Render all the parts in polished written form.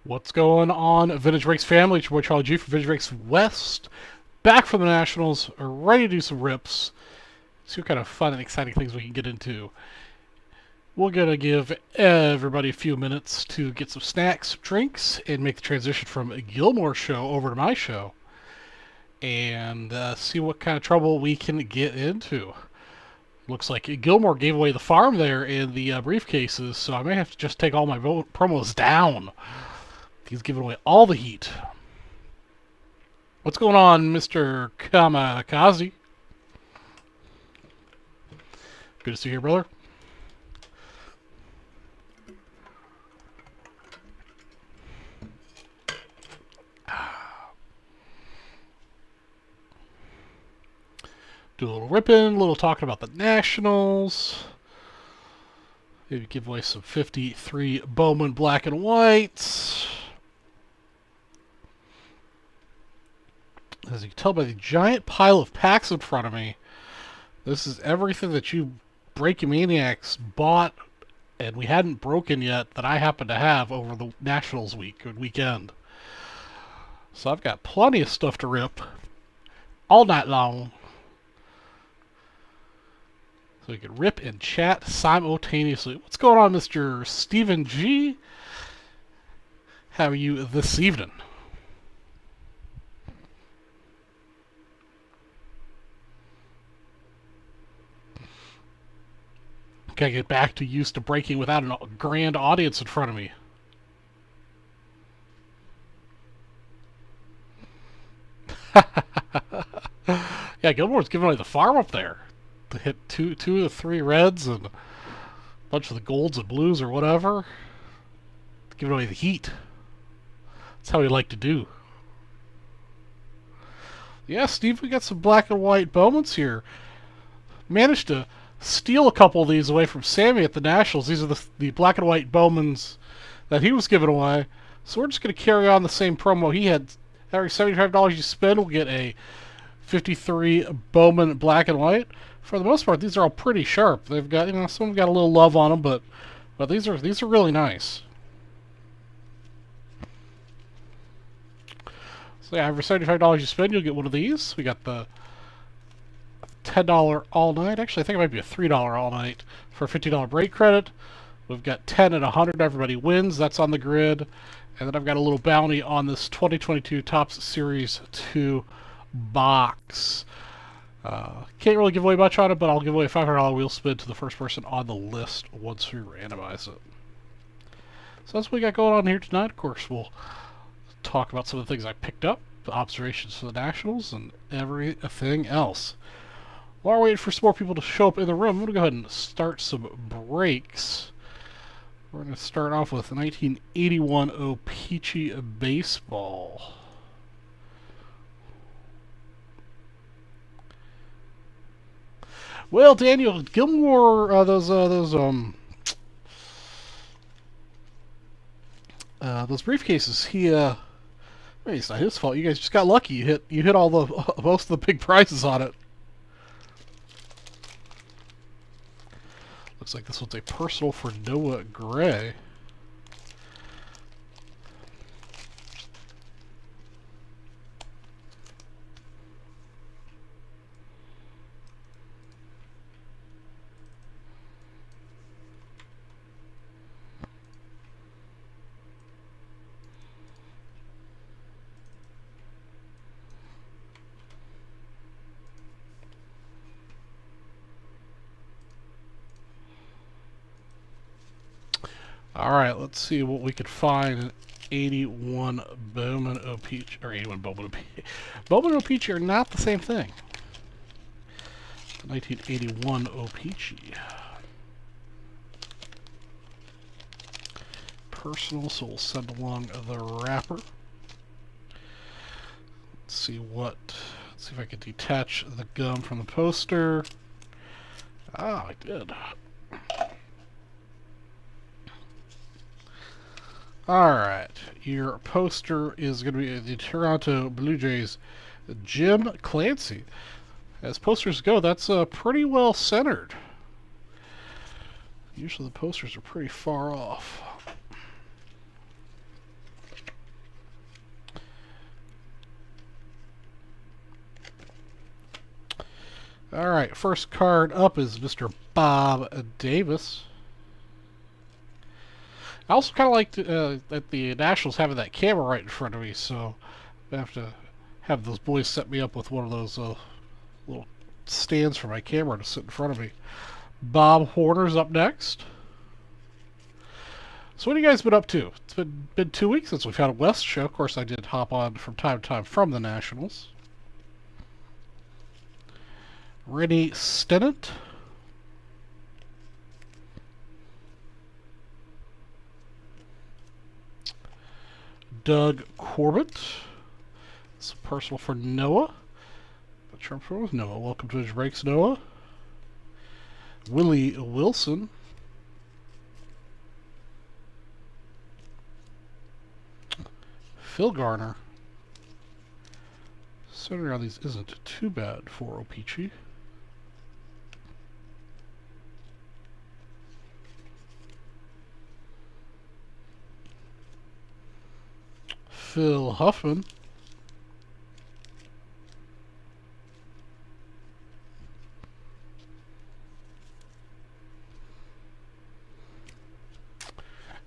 What's going on, Vintage Breaks family? It's your boy Charlie G from Vintage Breaks West. Back from the Nationals, ready to do some rips. See what kind of fun and exciting things we can get into. We're going to give everybody a few minutes to get some snacks, drinks, and make the transition from Gilmore's show over to my show. And see what kind of trouble we can get into. Looks like Gilmore gave away the farm there in the briefcases, so I may have to just take all my promos down. He's giving away all the heat. What's going on, Mr. Kamikaze? Good to see you here, brother. Do a little ripping, a little talking about the Nationals. Maybe give away some 53 Bowman black and whites. As you can tell by the giant pile of packs in front of me, this is everything that you Breakamaniacs bought and we hadn't broken yet that I happen to have over the Nationals weekend. So I've got plenty of stuff to rip all night long. So we can rip and chat simultaneously. What's going on, Mr. Stephen G? How are you this evening? Gotta get back to used to breaking without a grand audience in front of me. Yeah, Gilmore's giving away the farm up there. To hit two of the three reds and a bunch of the golds and blues or whatever. Giving away the heat. That's how we like to do. Yeah, Steve, we got some black and white Bowmans here. Managed to steal a couple of these away from Sammy at the Nationals. These are the black and white Bowmans that he was giving away. So we're just going to carry on the same promo he had. Every $75 you spend will get a 53 Bowman black and white. For the most part, these are all pretty sharp. They've got, some have got a little love on them, but these are really nice. So yeah, every $75 you spend, you'll get one of these. We got the $10 all night. Actually, I think it might be a $3 all night for a $50 break credit. We've got 10 and 100. Everybody wins. That's on the grid. And then I've got a little bounty on this 2022 Topps Series 2 box. Can't really give away much on it, but I'll give away a $500 wheel spin to the first person on the list once we randomize it. So that's what we got going on here tonight. Of course, we'll talk about some of the things I picked up, the observations for the Nationals, and everything else. While we're waiting for some more people to show up in the room, I'm going to go ahead and start some breaks. We're going to start off with 1981 O-Peachy Baseball. Well, Daniel Gilmore, those briefcases. It's not his fault. You guys just got lucky. You hit all the most of the big prizes on it. Looks like this one's a personal for Noah Gray. Alright, let's see what we could find in 81 Bowman O-Peachy, or 81 Bowman O-Peachy. Bowman O-Peachy are not the same thing. 1981 O-Peachy. Personal, so we'll send along the wrapper. Let's see if I can detach the gum from the poster. Ah, I did. Alright, your poster is going to be the Toronto Blue Jays, Jim Clancy. As posters go, that's pretty well centered. Usually the posters are pretty far off. Alright, first card up is Mr. Bob Davis. I also kind of like that the Nationals having that camera right in front of me, so I have to have those boys set me up with one of those little stands for my camera to sit in front of me. Bob Horner's up next. So what have you guys been up to? It's been 2 weeks since we've had a West show. Of course, I did hop on from time to time from the Nationals. Rennie Stennett. Doug Corbett. It's personal for Noah. Not sure if it was Noah. Welcome to his breaks, Noah. Willie Wilson. Phil Garner. Centering on these isn't too bad for O-Pee-Chee. Phil Huffman.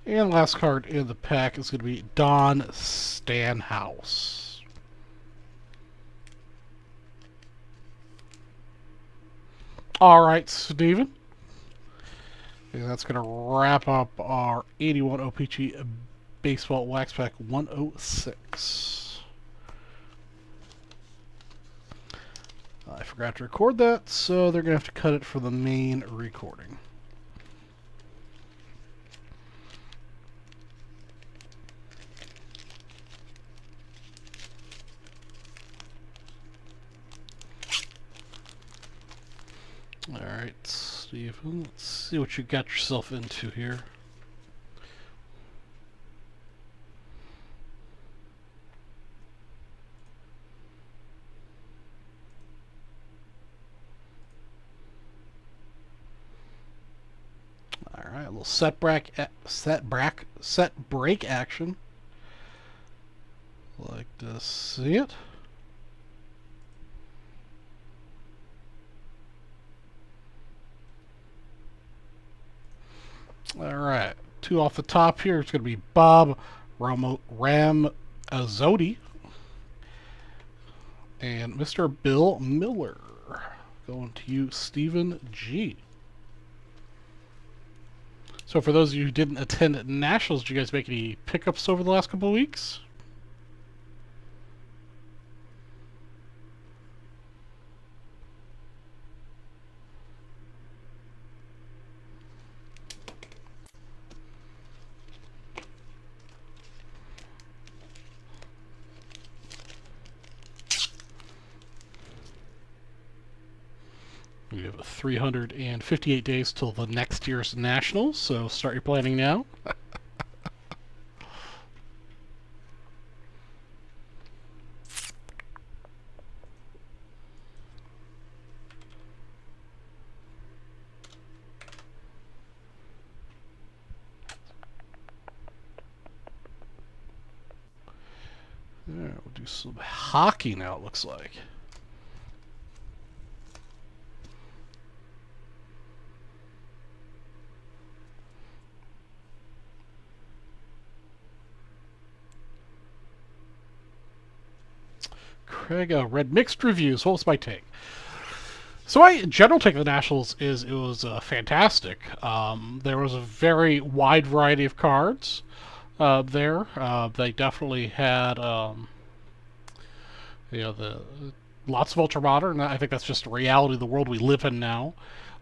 And last card in the pack is going to be Don Stanhouse. All right, Steven. And that's going to wrap up our 81 O-Pee-Chee Baseball Wax Pack 106. I forgot to record that, so they're going to have to cut it for the main recording. Alright, Steven, let's see what you got yourself into here. Alright, a little set break action. Like to see it. Alright, two off the top here. It's going to be Bob Ramazzotti and Mr. Bill Miller. Going to you, Stephen G. So for those of you who didn't attend Nationals, did you guys make any pickups over the last couple of weeks? We have 358 days till the next year's Nationals, so start your planning now. Yeah, we'll do some hockey now, it looks like. Craig read mixed reviews. What was my take? So my general take of the Nationals is it was fantastic. There was a very wide variety of cards there. They definitely had lots of ultra modern. I think that's just the reality of the world we live in now.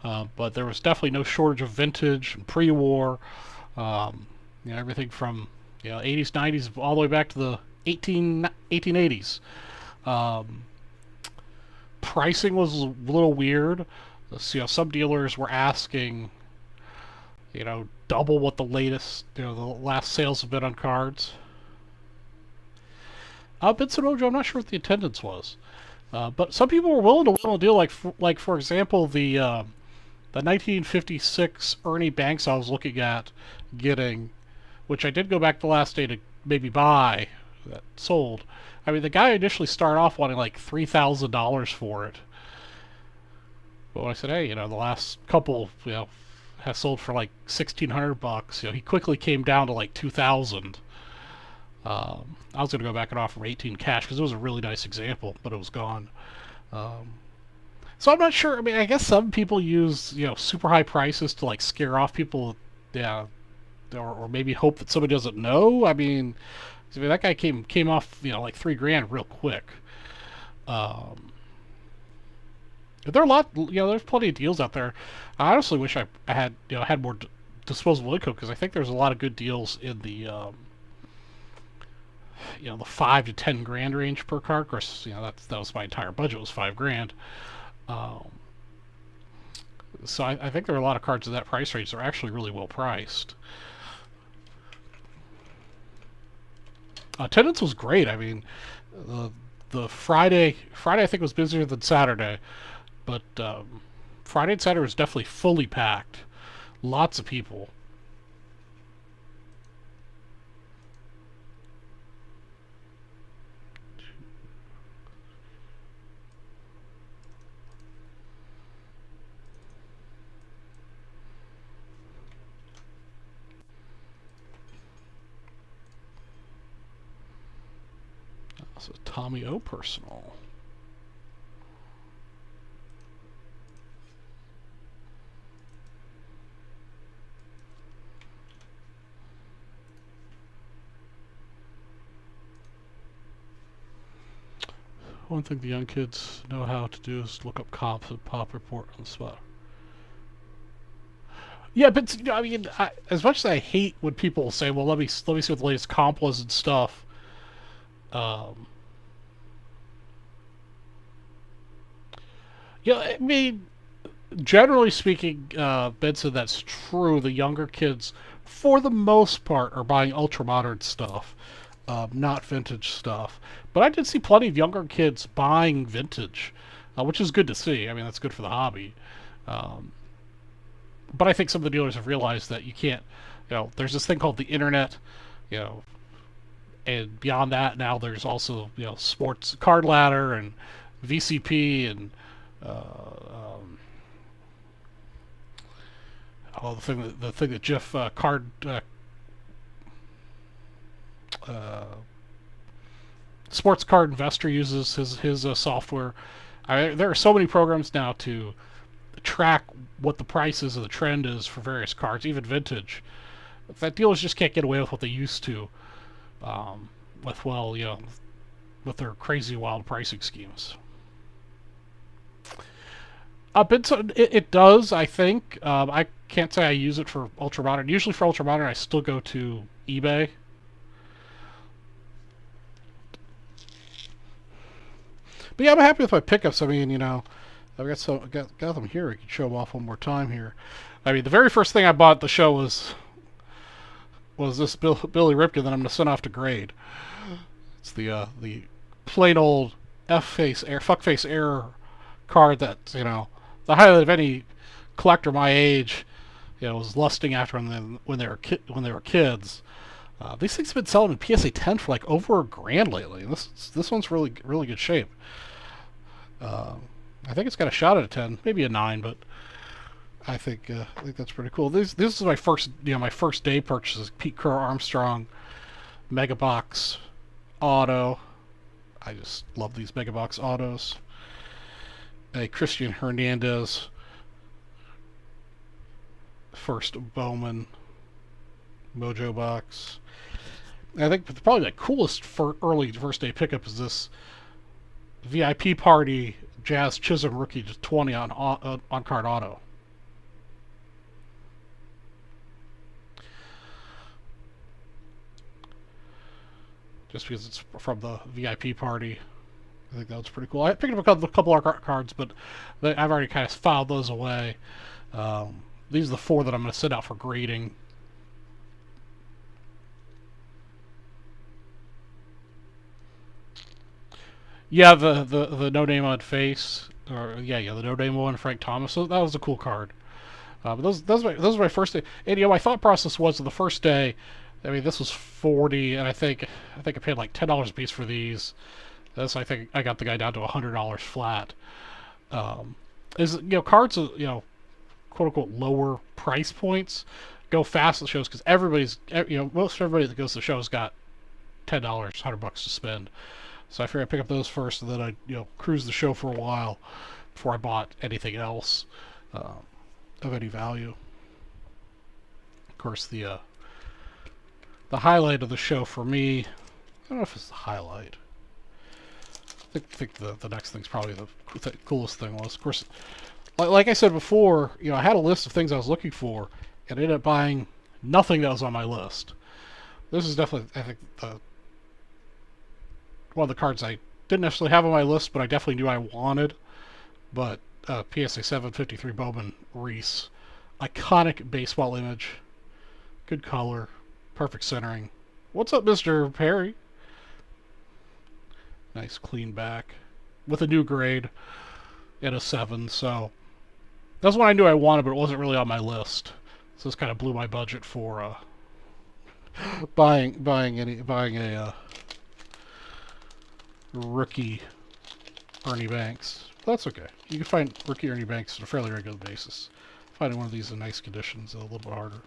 But there was definitely no shortage of vintage and pre-war. Everything from 80s, 90s, all the way back to the 1880s. Pricing was a little weird. So, some dealers were asking, double what the latest, the last sales have been on cards. Benson Ojo, I'm not sure what the attendance was, but some people were willing to deal. Like for example, the 1956 Ernie Banks I was looking at getting, which I did go back the last day to maybe buy, that sold. I mean, the guy initially started off wanting like $3,000 for it. But when I said, hey, the last couple, has sold for like $1,600, he quickly came down to like 2,000. I was going to go back and offer him 18 cash because it was a really nice example, but it was gone. Um, so I'm not sure. I mean, I guess some people use super high prices to like scare off people, yeah, or maybe hope that somebody doesn't know. I mean that guy came off like $3,000 real quick. Um, there are a lot, there's plenty of deals out there. I honestly wish I had had more disposable income because I think there's a lot of good deals in the 5 to 10 grand range per car. Of course, that was my entire budget was $5,000. Um, so I think there are a lot of cards in that price range that are actually really well priced. Attendance was great. I mean, the Friday I think was busier than Saturday, but Friday and Saturday was definitely fully packed. Lots of people. So Tommy O personal. One thing the young kids know how to do is look up comps and pop report on the spot. Yeah, but I mean, as much as I hate when people say, "Well, let me see what the latest comp was and stuff," um, I mean, generally speaking, Benson, that's true. The younger kids, for the most part, are buying ultra modern stuff, not vintage stuff. But I did see plenty of younger kids buying vintage, which is good to see. I mean, that's good for the hobby. Um, but I think some of the dealers have realized that you can't, there's this thing called the internet, you know, and beyond that, now there's also sports card ladder and VCP and the thing that Jeff Card uh, Sports Card Investor uses his software. There are so many programs now to track what the price is and the trend is for various cards, even vintage. That dealers just can't get away with what they used to, um, with their crazy wild pricing schemes. It does, I think. I can't say I use it for ultra modern. Usually for ultra modern, I still go to eBay. But yeah, I'm happy with my pickups. I mean, I've got them here. I can show them off one more time here. I mean, the very first thing I bought at the show was this Billy Ripken that I'm going to send off to grade. It's the plain old fuckface error card that the highlight of any collector my age was lusting after when they were kids. These things have been selling in PSA 10 for like over $1,000 lately. This one's really good shape. I think it's got a shot at a 10, maybe a 9, but I think that's pretty cool. This is my first day purchases. Pete Crow Armstrong Mega Box Auto. I just love these Mega Box Autos. A Christian Hernandez first Bowman Mojo box. I think probably the coolest for early first day pickup is this VIP Party Jazz Chisholm Rookie to 20 on card auto. Just because it's from the VIP Party. I think that was pretty cool. I picked up a couple of cards, but I've already kind of filed those away. These are the 4 that I'm going to send out for grading. Yeah, the no name on face, or the no name one, Frank Thomas. So that was a cool card. But those were my first day. And my thought process was the first day. I mean, this was 40, and I think I paid like $10 a piece for these. This I think I got the guy down to $100 flat. is, you know, cards, you know, quote unquote lower price points go fast at the shows because everybody's, you know, most everybody that goes to the show's got $10, $100 to spend. So I figured I'd pick up those first, and then I'd, you know, cruise the show for a while before I bought anything else of any value. Of course, the highlight of the show for me, I don't know if it's the highlight. I think the next thing's probably the coolest thing was, of course, like I said before, you know, I had a list of things I was looking for, and I ended up buying nothing that was on my list. This is definitely, I think, one of the cards I didn't necessarily have on my list, but I definitely knew I wanted. But PSA 753 Bowman Reese. Iconic baseball image. Good color. Perfect centering. What's up, Mr. Perry? Nice clean back. With a new grade. And a 7, so... That's what I knew I wanted, but it wasn't really on my list. So this kind of blew my budget for buying a rookie Ernie Banks. That's okay. You can find rookie Ernie Banks on a fairly regular basis. Finding one of these in nice conditions is a little bit harder.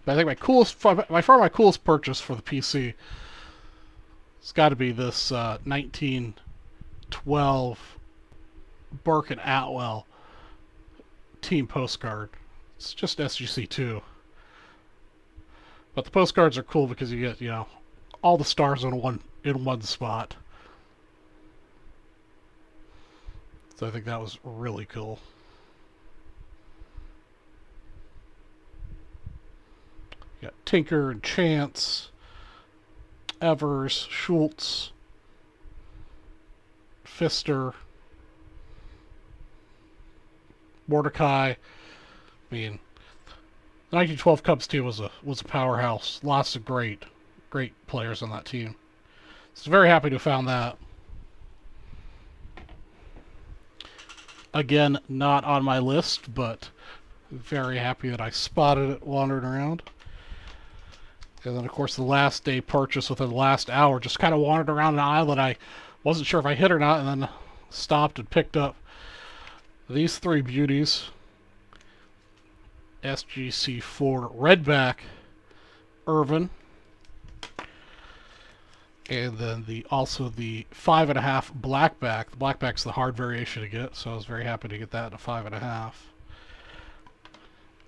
But I think by far my coolest purchase for the PC has got to be this 1912 Burke and Atwell team postcard. It's just SGC2. But the postcards are cool because you get, you know, all the stars in one spot. So I think that was really cool. You got Tinker and Chance, Evers, Schultz, Pfister, Mordecai. I mean, the 1912 Cubs team was a powerhouse. Lots of great players on that team. So very happy to have found that. Again, not on my list, but very happy that I spotted it wandering around. And then, of course, the last day purchase within the last hour, just kind of wandered around an aisle that I wasn't sure if I hit or not, and then stopped and picked up these three beauties. SGC4 Redback Irvin. And then also the 5.5 Blackback. The Blackback's the hard variation to get, so I was very happy to get that in a 5.5.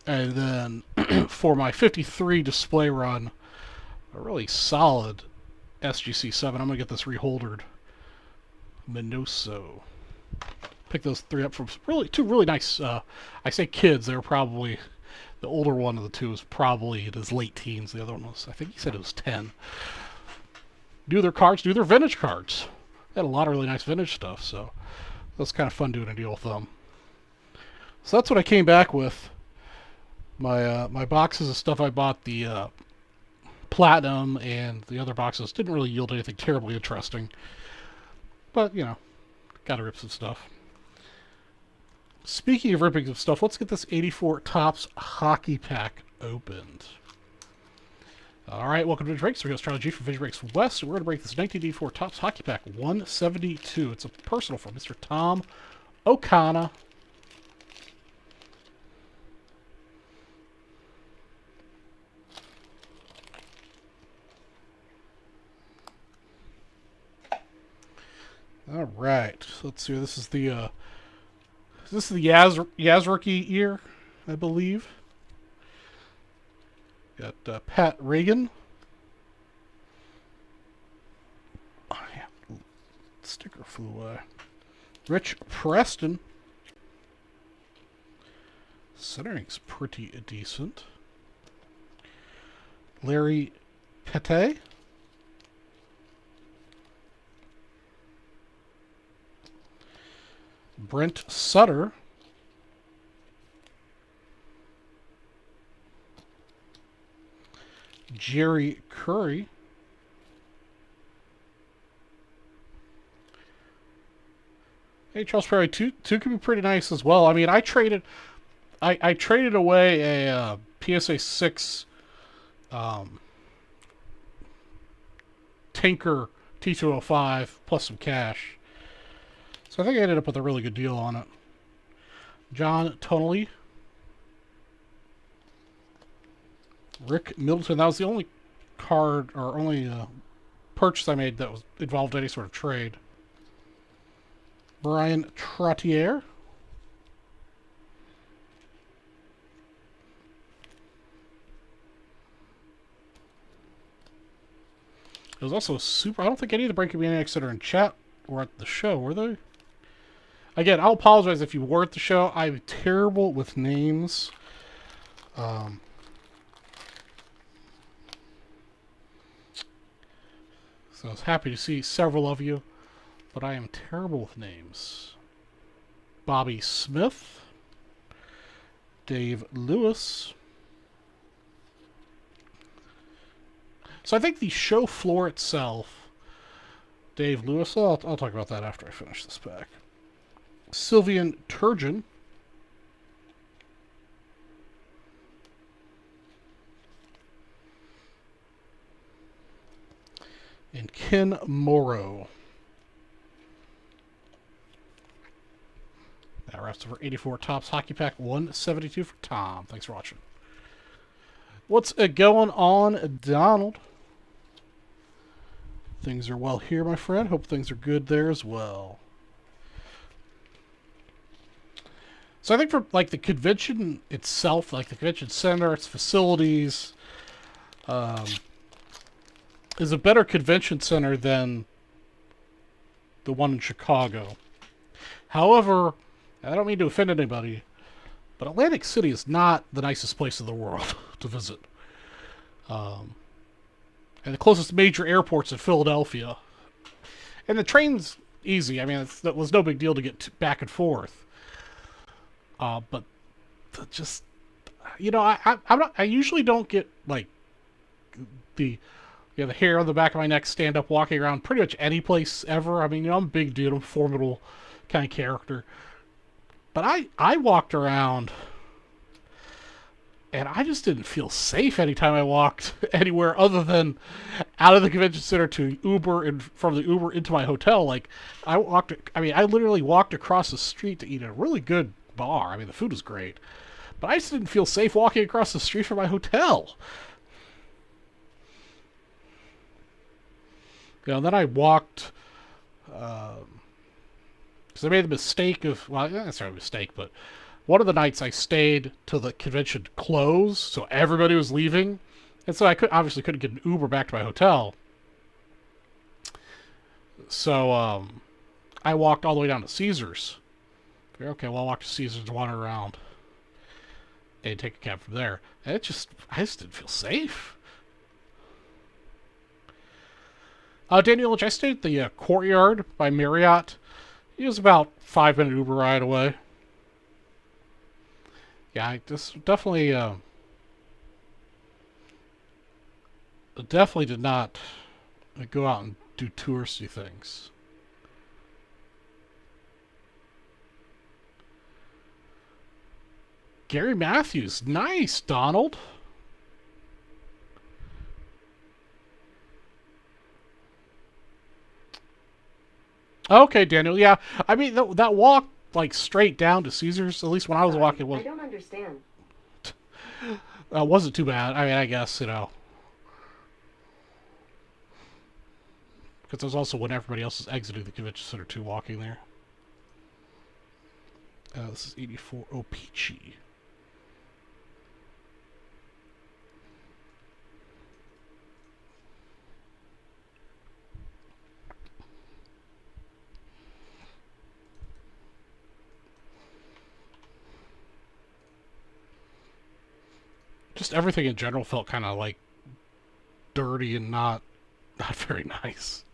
And then for my 53 display run, a really solid SGC7. I'm going to get this reholdered Minoso. Pick those three up from two really nice, I say kids, they were probably, the older one of the two was probably in his late teens. The other one was, I think he said it was 10. Do their vintage cards. They had a lot of really nice vintage stuff, so that was kind of fun doing a deal with them. So that's what I came back with. My boxes of stuff I bought, the Platinum and the other boxes, didn't really yield anything terribly interesting. But, you know, gotta rip some stuff. Speaking of ripping some stuff, let's get this 84 Topps Hockey Pack opened. Alright, welcome to Vintage Breaks. We're going to start G from Vintage Breaks West. We're going to break this 1984 Topps Hockey Pack 172. It's a personal from Mr. Tom O'Connor. Alright, so let's see. This is the Yaz rookie year, I believe. Got Pat Reagan. Oh, yeah. Sticker flew away. Rich Preston. Centering's pretty decent. Larry Pete. Brent Sutter. Jerry Curry. Hey, Charles Perry, two can be pretty nice as well. I mean, I traded away a PSA 6 Tinker T205 plus some cash. So I think I ended up with a really good deal on it. John Tonelli. Rick Middleton. That was the only card or only purchase I made that was involved any sort of trade. Brian Trottier. It was also super. I don't think any of the Breaking Maniacs that are in chat were at the show, were they? Again, I'll apologize if you were at the show. I'm terrible with names. So I was happy to see several of you, but I am terrible with names. Bobby Smith. Dave Lewis. So I think the show floor itself, Dave Lewis, I'll talk about that after I finish this pack. Sylvian Turgeon. And Ken Morrow. That wraps up for 84 Topps Hockey Pack 172 for Tom. Thanks for watching. What's going on, Donald? Things are well here, my friend. Hope things are good there as well. So I think for like the convention itself, like the convention center, its facilities, is a better convention center than the one in Chicago. However, I don't mean to offend anybody, but Atlantic City is not the nicest place in the world to visit. And the closest major airport's in Philadelphia. And the train's easy. I mean, that was no big deal to get back and forth. But just, you know, I usually don't get like the hair on the back of my neck stand up walking around pretty much any place ever. I mean, you know, I'm a big dude, I'm a formidable kind of character. But I walked around and I just didn't feel safe anytime I walked anywhere other than out of the convention center to Uber and from the Uber into my hotel. Like I literally walked across the street to eat at a really good bar. I mean, the food was great, but I just didn't feel safe walking across the street from my hotel. You know, then I walked, because I made the mistake of, well, not necessarily a mistake, but one of the nights I stayed till the convention closed, so everybody was leaving, and so I obviously couldn't get an Uber back to my hotel. So I walked all the way down to Caesars. Okay, well, I'll walk to Caesars and wander around and take a cab from there. And I just didn't feel safe. Daniel, I stayed at the Courtyard by Marriott. It was about 5-minute Uber ride away. Yeah, I just definitely did not go out and do touristy things. Gary Matthews. Nice, Donald. Okay, Daniel. Yeah, I mean, that walk, like, straight down to Caesars, at least when I was walking, was... I don't understand. Wasn't too bad. I mean, I guess, you know. Because it was also when everybody else is exiting the convention center, too, walking there. This is 84 O-Pee-Chee. Just everything in general felt kind of like dirty and not very nice.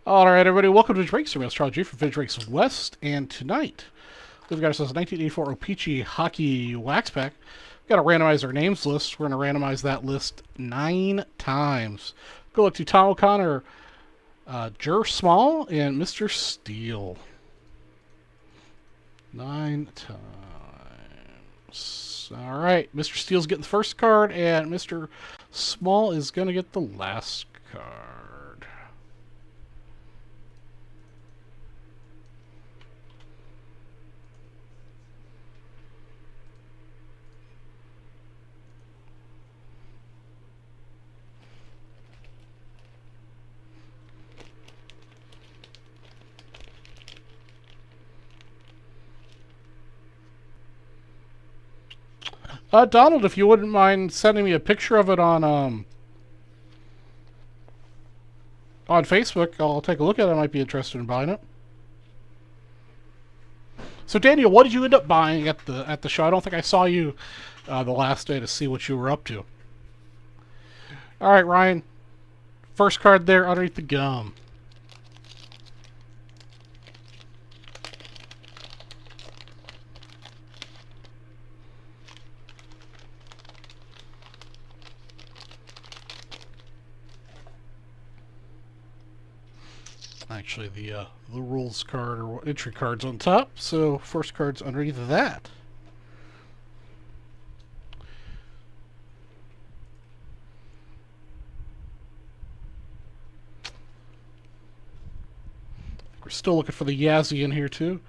Alright, everybody, welcome to Drakes. I'm Charlie G from Vintage Drakes West, and tonight we've got ourselves a 1984 O-Pee-Chee Hockey Wax Pack. We've got to randomize our names list. We're going to randomize that list 9 times. Good luck to Tom O'Connor, Jer Small, and Mr. Steele. 9 times. Alright, Mr. Steele's getting the first card, and Mr. Small is going to get the last card. Donald, if you wouldn't mind sending me a picture of it on Facebook, I'll take a look at it. I might be interested in buying it. So, Daniel, what did you end up buying at the show? I don't think I saw you the last day to see what you were up to. All right, Ryan. First card there underneath the gum. Actually, the rules card or entry card's on top, so first card's underneath that. We're still looking for the Yazzie in here too.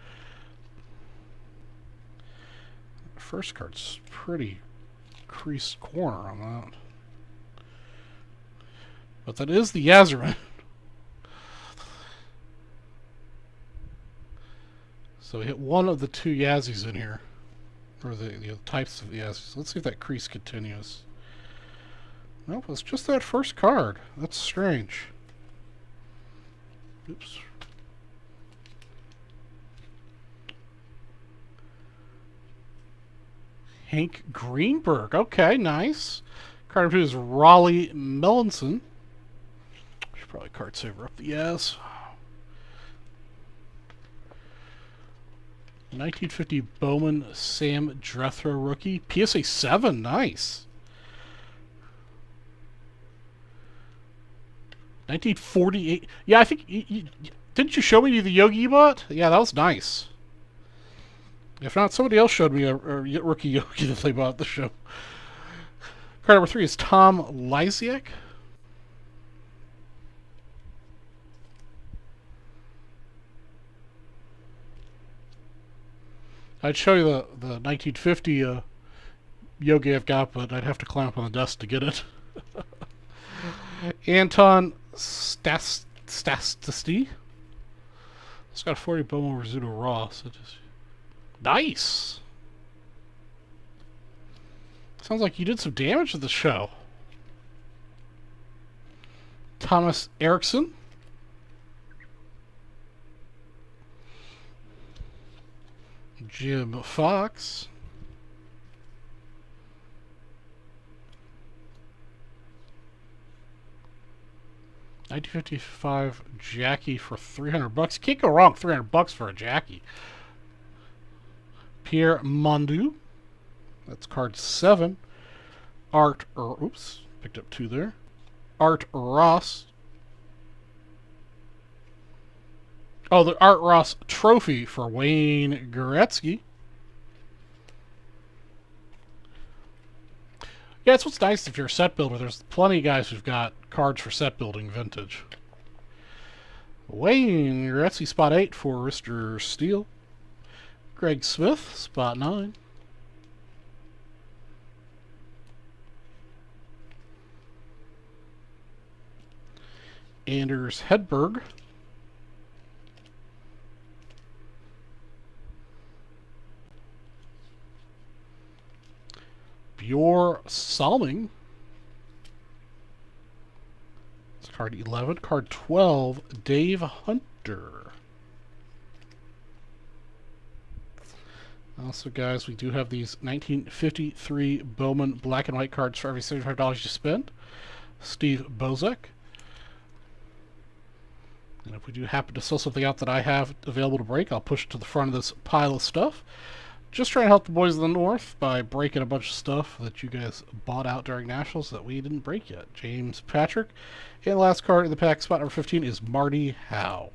First card's pretty creased corner on that, but that is the Yazzie. So we hit one of the two Yazzies in here, or the types of Yazzies. Let's see if that crease continues. Nope, it's just that first card. That's strange. Oops. Hank Greenberg. Okay, nice. Card number 2 is Raleigh Melanson. Should probably card saver up the Yaz. 1950 Bowman Sam Drethro rookie. PSA 7, nice. 1948. Yeah, I think didn't you show me the Yogi you bought? Yeah, that was nice. If not, somebody else showed me a rookie Yogi that they bought at the show. Card number 3 is Tom Lysiak. I'd show you the 1950 Yogi I've got, but I'd have to climb up on the desk to get it. Anton Stastisty. It's got a 40 Bowman Rizzuto Raw. So just nice. Sounds like you did some damage to the show. Thomas Erickson. Jim Fox. $1955 Jackie for $300. Can't go wrong. $300 for a Jackie. Pierre Mondu. That's card 7. Oops, picked up 2 there. Art Ross. Oh, the Art Ross trophy for Wayne Gretzky. Yeah, it's what's nice if you're a set builder. There's plenty of guys who've got cards for set building vintage. Wayne Gretzky, spot 8 for Rister Steel. Greg Smith, spot 9. Anders Hedberg. Bjorn Salming. It's card 11. Card 12, Dave Hunter. Also, guys, we do have these 1953 Bowman black and white cards for every $75 you spend. Steve Bozek. And if we do happen to sell something out that I have available to break, I'll push it to the front of this pile of stuff. Just trying to help the boys of the North by breaking a bunch of stuff that you guys bought out during Nationals that we didn't break yet. James Patrick. And the last card in the pack, spot number 15, is Marty Howe.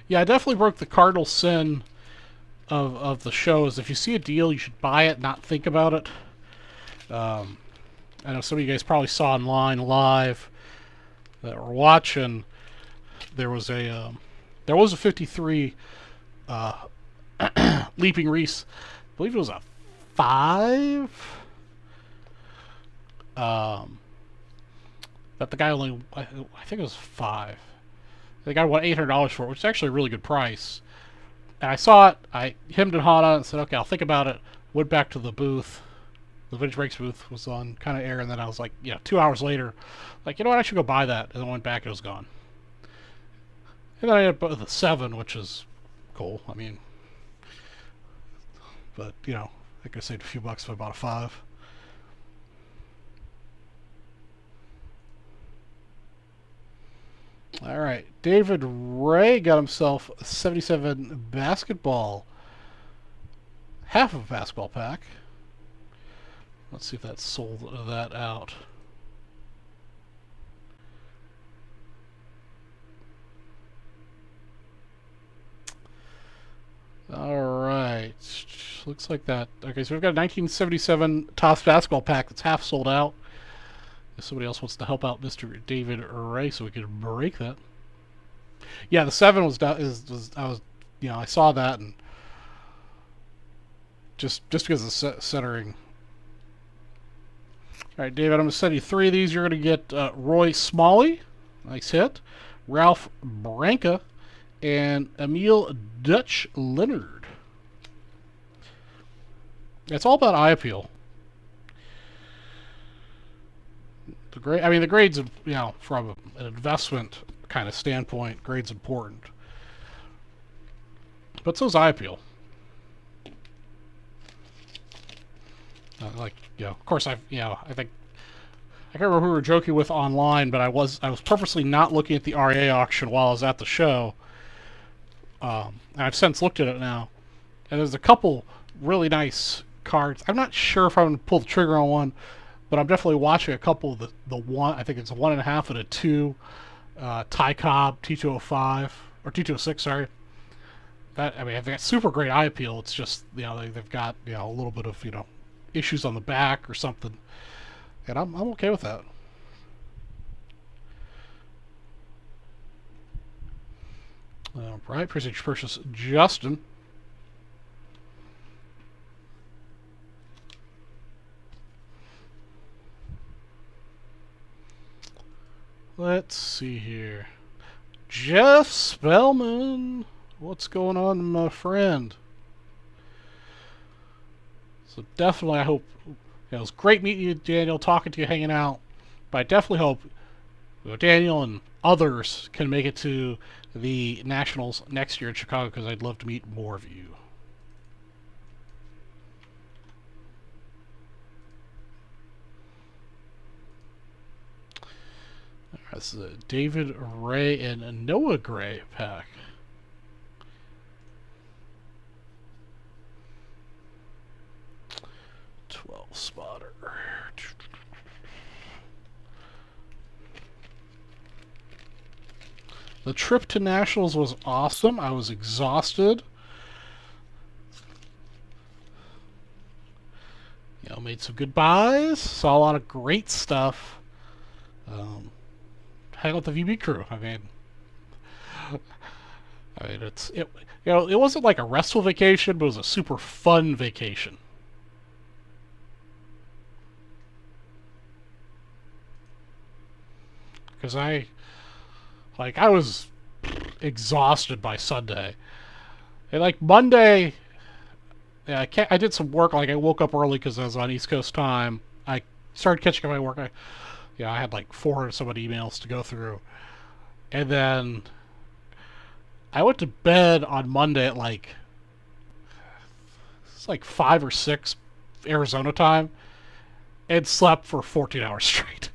Yeah, I definitely broke the cardinal sin of the show is if you see a deal, you should buy it, not think about it. I know some of you guys probably saw online live that were watching. There was a 53 Leaping Reese. I believe it was a 5. But the guy only, I think it was 5. The guy won $800 for it, which is actually a really good price. And I saw it, I hemmed and hawed on it and said, okay, I'll think about it. Went back to the booth. The Vintage Breaks booth was on kind of air, and then I was like, 2 hours later, like, you know what, I should go buy that. And then went back and it was gone. And then I ended up with a 7, which is cool. I mean, but, I could have saved a few bucks if I bought a 5. All right, David Ray got himself a 77 basketball, half of a basketball pack. Let's see if that sold that out. All right, looks like that. Okay, so we've got a 1977 Topps basketball pack that's half sold out. If somebody else wants to help out Mr. David Ray so we could break that. Yeah, the 7 was I saw that, and just because of the centering. All right, David, I'm going to send you 3 of these. You're going to get Roy Smalley, nice hit, Ralph Branca, and Emil Dutch Leonard. It's all about eye appeal. The grades, from an investment kind of standpoint, grade's important. But so's eye appeal. Of course, I think I can't remember who we were joking with online, but I was purposely not looking at the RA auction while I was at the show. And I've since looked at it now, and there's a couple really nice cards. I'm not sure if I'm going to pull the trigger on one, but I'm definitely watching a couple of the one. I think it's a 1.5 and a 2, Ty Cobb T205 or T206. Sorry. They've got super great eye appeal. It's just they've got a little bit of issues on the back or something, and I'm okay with that. All right, appreciate your purchase, Justin. Let's see here. Jeff Spellman. What's going on, my friend? So definitely, I hope it was great meeting you, Daniel, talking to you, hanging out. But I definitely hope Daniel and others can make it to the Nationals next year in Chicago, because I'd love to meet more of you. This is a David Ray and a Noah Gray pack. Spotter. The trip to Nationals was awesome. I was exhausted. Made some good buys. Saw a lot of great stuff. Hang out with the VB crew. It wasn't like a restful vacation, but it was a super fun vacation. Because I was exhausted by Sunday. And Monday, I did some work. I woke up early because I was on East Coast time. I started catching up my work. I had 400 some odd emails to go through. And then I went to bed on Monday at it's 5 or 6 Arizona time, and slept for 14 hours straight.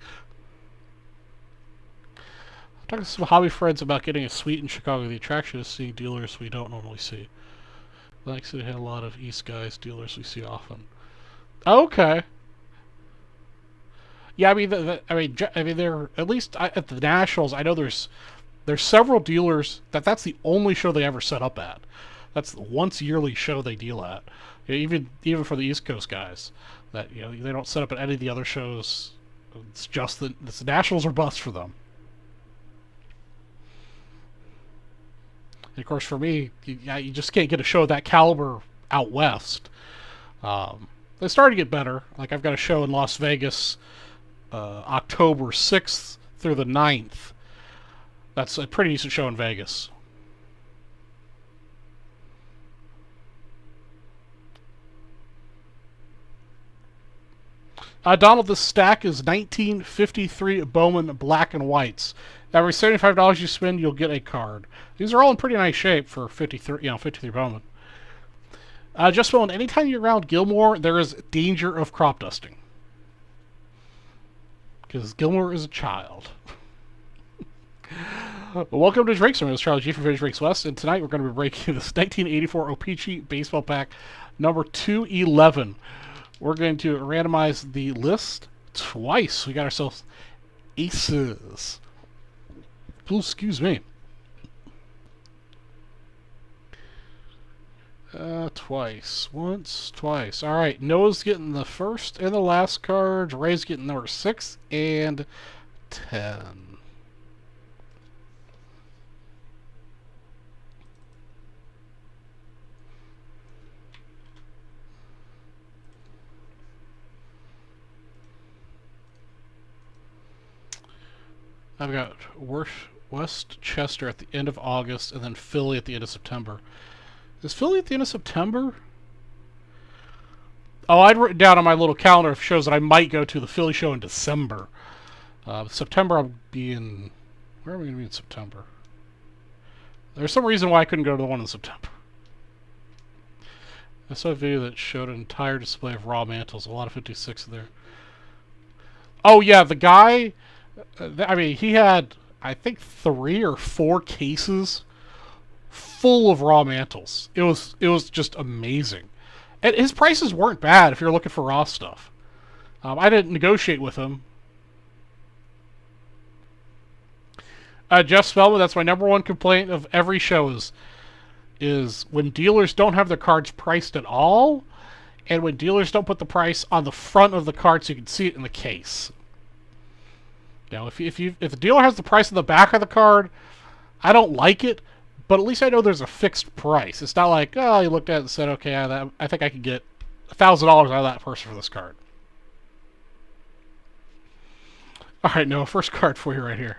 Talking to some hobby friends about getting a suite in Chicago. The attraction is seeing dealers we don't normally see. Like I said, had a lot of East guys, dealers we see often. Okay. Yeah, they're at least at the Nationals. I know there's several dealers that's the only show they ever set up at. That's the once yearly show they deal at. Even for the East Coast guys, that they don't set up at any of the other shows. It's just the Nationals or bust for them. And of course, for me, you just can't get a show of that caliber out west. They started to get better. I've got a show in Las Vegas, October 6th through the 9th. That's a pretty decent show in Vegas. Donald, this stack is 1953 Bowman Black and Whites. Every $75 you spend, you'll get a card. These are all in pretty nice shape for 53 Bowman. Just knowing, anytime you're around Gilmore, there is danger of crop dusting. Because Gilmore is a child. Welcome to Drake's Room. It's Charlie G from Vintage Drakes West, and tonight we're going to be breaking this 1984 O-Pee-Chee Baseball Pack number 211. We're going to randomize the list twice. We got ourselves aces. Please excuse me. Twice. Once, twice. Alright, Noah's getting the first and the last card. Ray's getting number 6 and 10. I've got Westchester at the end of August and then Philly at the end of September. Is Philly at the end of September? Oh, I'd written down on my little calendar it shows that I might go to the Philly show in December. September I'll be in... Where are we going to be in September? There's some reason why I couldn't go to the one in September. I saw a video that showed an entire display of raw mantles. A lot of 56 there. Oh yeah, the guy... I mean, he had, I think, 3 or 4 cases full of raw mantles. It was just amazing. And his prices weren't bad if you're looking for raw stuff. I didn't negotiate with him. Jeff Spellman, that's my number one complaint of every show is when dealers don't have their cards priced at all, and when dealers don't put the price on the front of the card so you can see it in the case. Now, if the dealer has the price on the back of the card, I don't like it, but at least I know there's a fixed price. It's not like, oh, you looked at it and said, okay, I think I could get $1,000 out of that person for this card. All right, Noah, first card for you right here.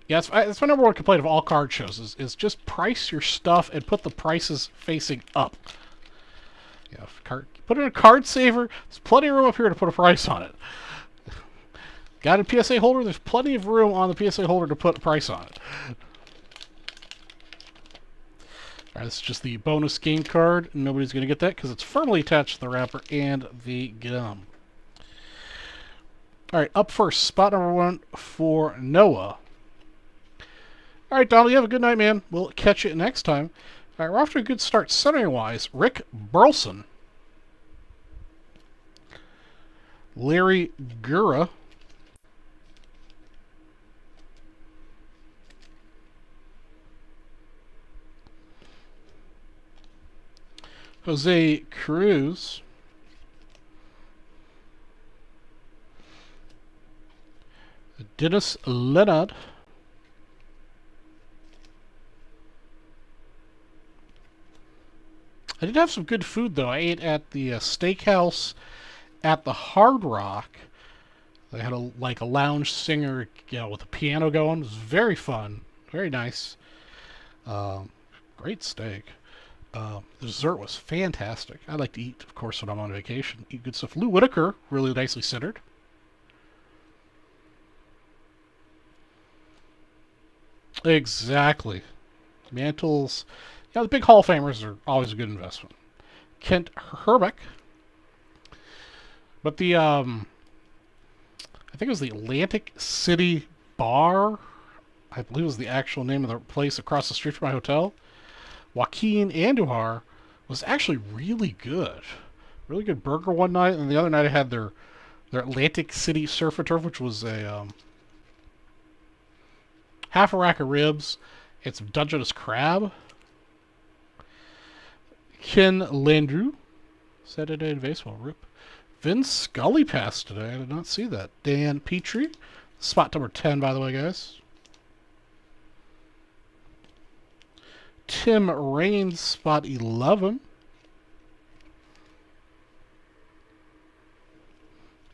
Yeah, that's my number one complaint of all card shows is just price your stuff and put the prices facing up. Yeah, put in a card saver. There's plenty of room up here to put a price on it. Got a PSA holder? There's plenty of room on the PSA holder to put a price on it. Alright, this is just the bonus game card. Nobody's going to get that because it's firmly attached to the wrapper and the gum. Alright, up first, spot number 1 for Noah. Alright, Donald, you have a good night, man. We'll catch you next time. Alright, we're off to a good start centering-wise. Rick Burleson. Larry Gura. Jose Cruz. Dennis Leonard. I did have some good food, though. I ate at the steakhouse at the Hard Rock. They had a lounge singer, with a piano going. It was very fun. Very nice. Great steak. The dessert was fantastic. I like to eat, of course, when I'm on vacation. Eat good stuff. Lou Whitaker, really nicely centered. Exactly. Mantles. Yeah, the big Hall of Famers are always a good investment. Kent Herbeck. But the, I think it was the Atlantic City Bar. I believe it was the actual name of the place across the street from my hotel. Joaquin Andujar was actually really good. Really good burger one night, and the other night I had their Atlantic City Surf and Turf, which was a half a rack of ribs and some Dungeness crab. Ken Landreau, Saturday in Baseball, rip. Vin Scully passed today. I did not see that. Dan Petrie, spot number 10, by the way, guys. Tim Raines, spot 11.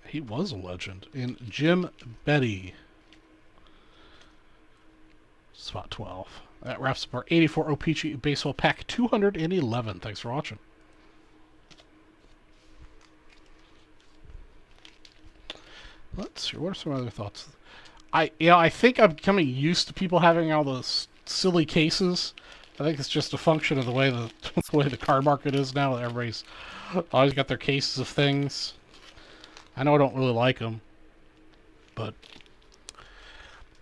He was a legend. And Jim Betty. spot 12. That wraps up our 84 OPG Baseball Pack 211. Thanks for watching. Let's see, what are some other thoughts? I think I'm becoming used to people having all those silly cases. I think it's just a function of the way the car market is now. Everybody's always got their cases of things. I know I don't really like them, but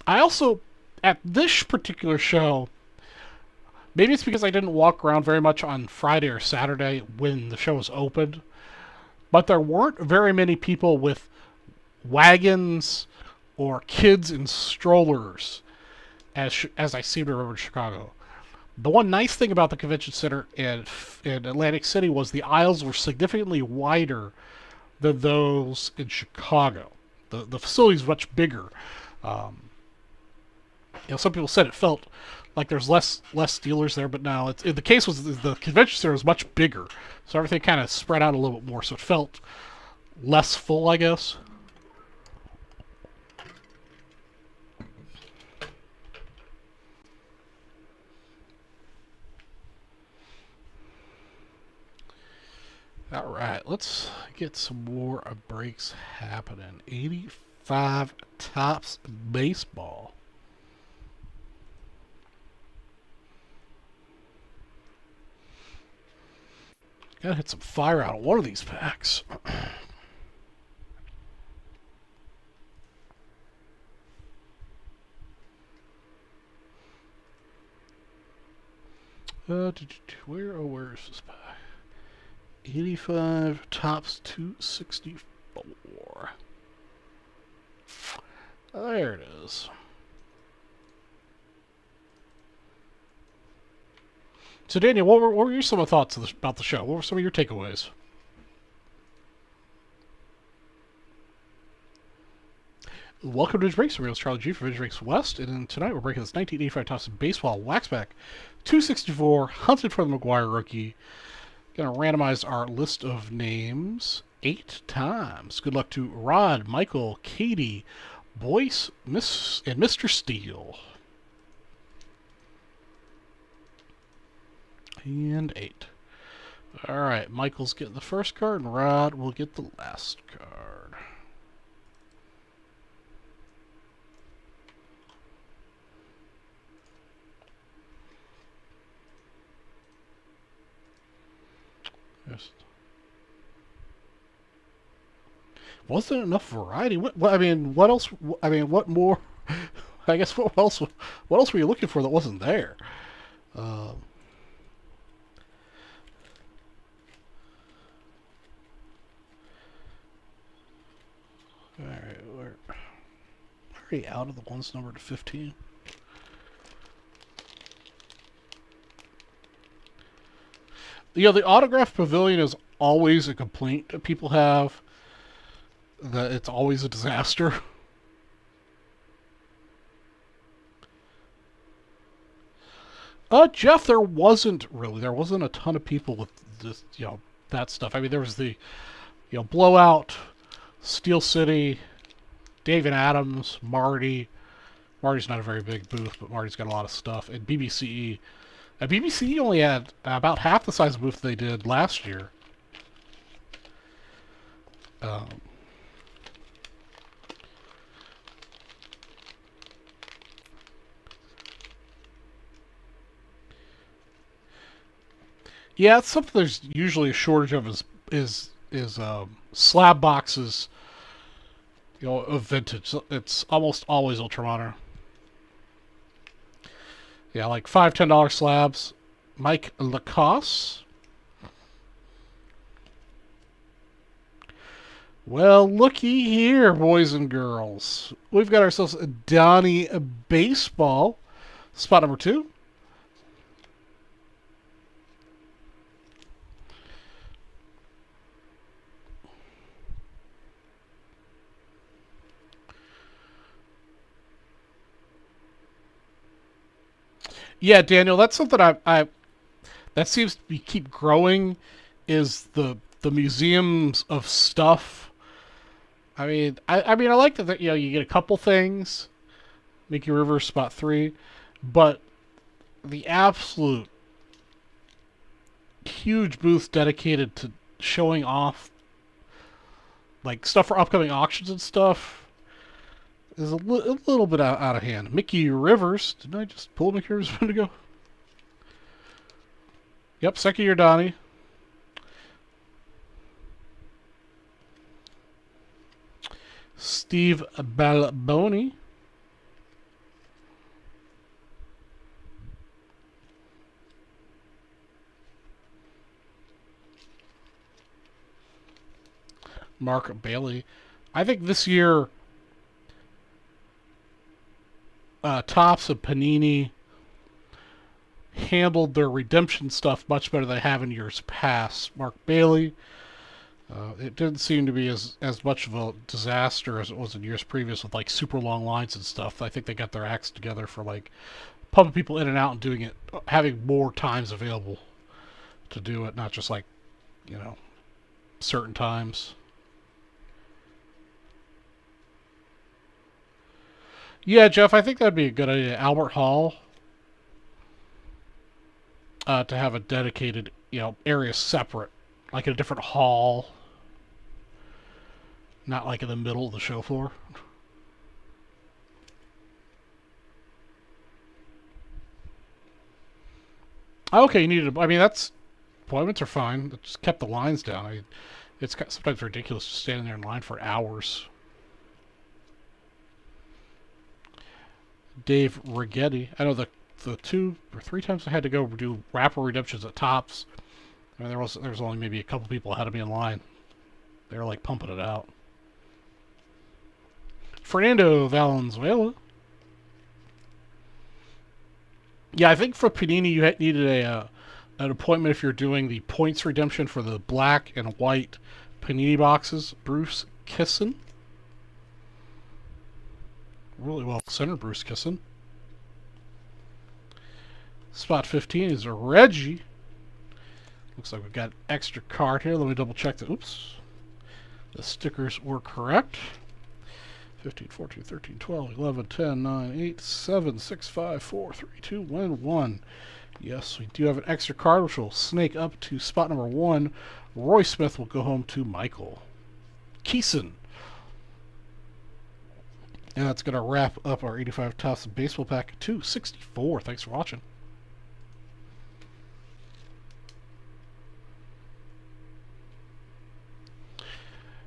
I also, at this particular show, maybe it's because I didn't walk around very much on Friday or Saturday when the show was opened, but there weren't very many people with wagons or kids in strollers as I seem to remember in Chicago. The one nice thing about the convention center in Atlantic City was the aisles were significantly wider than those in Chicago. The facility's much bigger. Some people said it felt like there's less dealers there, but now the case was the convention center was much bigger, so everything kind of spread out a little bit more, so it felt less full, I guess. All right, let's get some more breaks happening. 85 Tops Baseball. Gotta hit some fire out of one of these packs. Where is this pack? 85 Tops 264. There it is. So, Daniel, what were your some of the thoughts about the show? What were some of your takeaways? Welcome to Vintage Breaks. I'm Charlie G for Vintage Breaks West, and tonight we're breaking this 1985 Topps Baseball Waxback 264 Hunted for the McGuire rookie. Going to randomize our list of names 8 times. Good luck to Rod, Michael, Katie, Boyce, and Mr. Steele. And 8. All right, Michael's getting the first card, and Rod will get the last card. Yes. Wasn't enough variety. What else? What more? I guess what else were you looking for that wasn't there? All right, we're already out of the ones numbered to 15. The autograph pavilion is always a complaint that people have. That it's always a disaster. Jeff, there wasn't a ton of people with this, that stuff. I mean, there was the, Blowout, Steel City, David Adams, Marty. Marty's not a very big booth, but Marty's got a lot of stuff. And BBCE. BBCE only had about half the size of booth they did last year. Yeah, it's something there's usually a shortage of is slab boxes, of vintage. It's almost always Ultramono. Yeah, like $5, $10 slabs. Mike Lacoste. Well, looky here, boys and girls. We've got ourselves a Donnie Baseball. Spot number 2. Yeah, Daniel, that's something I that seems to keep growing, is the museums of stuff. I mean, I like that, you get a couple things. Mickey Rivers, spot 3. but the absolute huge booth dedicated to showing off like stuff for upcoming auctions and stuff is a little bit out of hand. Mickey Rivers. Didn't I just pull Mickey Rivers a minute ago? Yep, second year Donnie. Steve Balboni. Mark Bailey. I think this year Topps and Panini handled their redemption stuff much better than they have in years past. Mark Bailey, it didn't seem to be as much of a disaster as it was in years previous with like super long lines and stuff. I think they got their acts together for like pumping people in and out and doing it, having more times available to do it, not just like, you know, certain times. Yeah, Jeff, I think that'd be a good idea. Albert Hall, to have a dedicated, you know, area separate, like in a different hall, not like in the middle of the show floor. Okay, you needed. I mean, that's appointments are fine. It just kept the lines down. It's sometimes ridiculous just standing there in line for hours. Dave Rigetti. I know the 2 or 3 times I had to go do wrapper redemptions at Topps. I mean, there was only maybe a couple people ahead of me in line. They were like pumping it out. Fernando Valenzuela. Yeah, I think for Panini you needed an appointment if you're doing the points redemption for the black and white Panini boxes. Bruce Kisson. Really well centered, Bruce Kisson. Spot 15 is a Reggie. Looks like we've got an extra card here. Let me double check that. Oops. The stickers were correct. 15, 14, 13, 12, 11, 10, 9, 8, 7, 6, 5, 4, 3, 2, 1. Yes, we do have an extra card, which will snake up to spot number 1. Roy Smith will go home to Michael Keeson. And that's going to wrap up our 85 Topps Baseball Pack 264. Thanks for watching.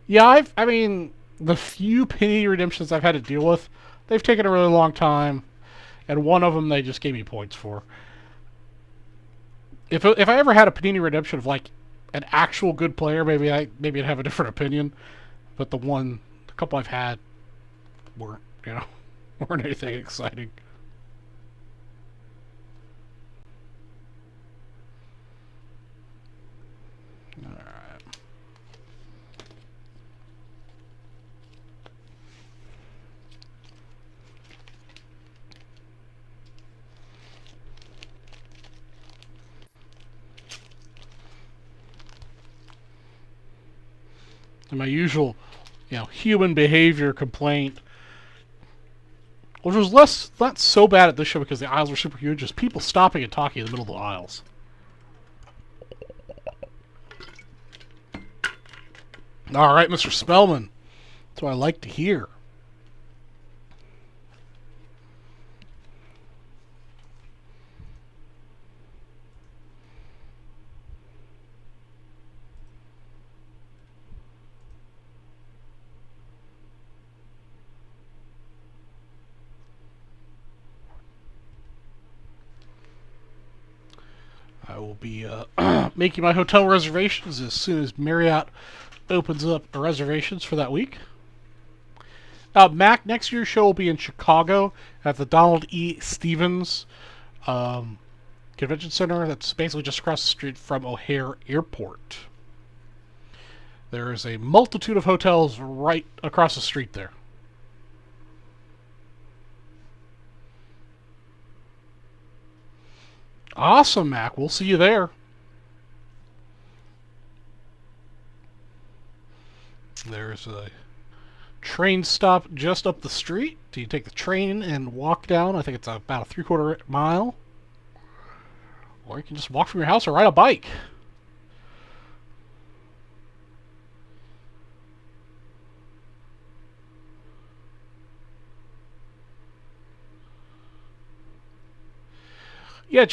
Yeah, I mean, the few Panini redemptions I've had to deal with, they've taken a really long time, and one of them they just gave me points for. If I ever had a Panini redemption of like an actual good player, maybe I'd have a different opinion. But the couple I've had weren't anything exciting. All right. And my usual, human behavior complaint, which was not so bad at this show because the aisles were super huge, just people stopping and talking in the middle of the aisles. All right, Mr. Spellman. That's what I like to hear. I will be making my hotel reservations as soon as Marriott opens up reservations for that week. Mac, next year's show will be in Chicago at the Donald E. Stevens Convention Center. That's basically just across the street from O'Hare Airport. There is a multitude of hotels right across the street there. Awesome, Mac. We'll see you there. There's a train stop just up the street. So you take the train and walk down. I think it's about a 3/4 mile. Or you can just walk from your house or ride a bike. Yeah,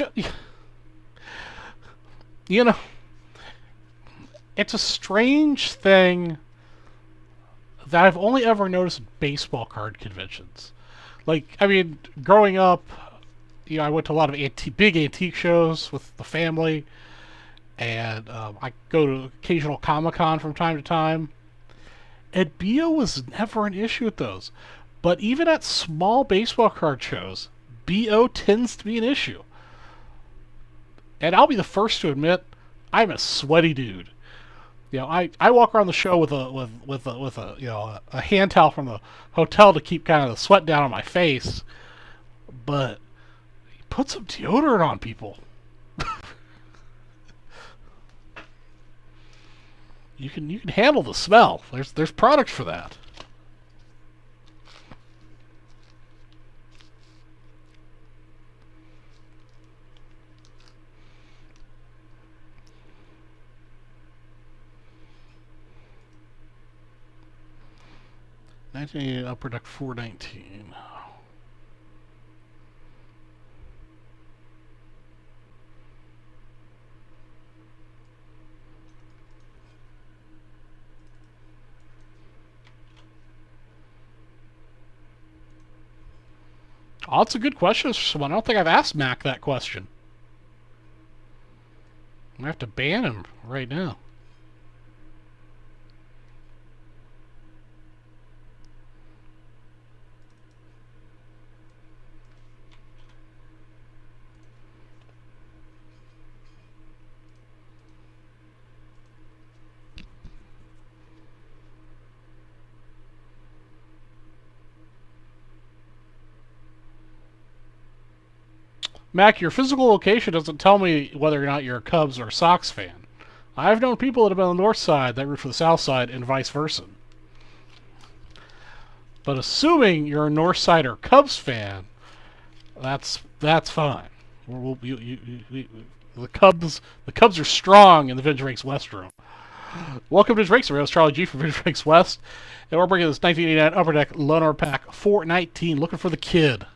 you know, it's a strange thing that I've only ever noticed at baseball card conventions. Like, I mean, growing up, I went to a lot of big antique shows with the family, and I go to occasional Comic-Con from time to time. And BO was never an issue at those. But even at small baseball card shows, BO tends to be an issue. And I'll be the first to admit, I'm a sweaty dude. I walk around the show with a hand towel from the hotel to keep kind of the sweat down on my face. But put some deodorant on, people. You can handle the smell. There's products for that. Upper Deck 419. Oh, that's a good question for someone. I don't think I've asked Mac that question. I'm gonna have to ban him right now. Mac, your physical location doesn't tell me whether or not you're a Cubs or a Sox fan. I've known people that have been on the north side that root for the south side and vice versa. But assuming you're a north side or Cubs fan, that's fine. The Cubs are strong in the Vintage Ranks West room. Welcome to Vintage Ranks. It's Charlie G from Vintage Ranks West, and we're bringing this 1989 Upper Deck Loaner Pack 419. Looking for the kid.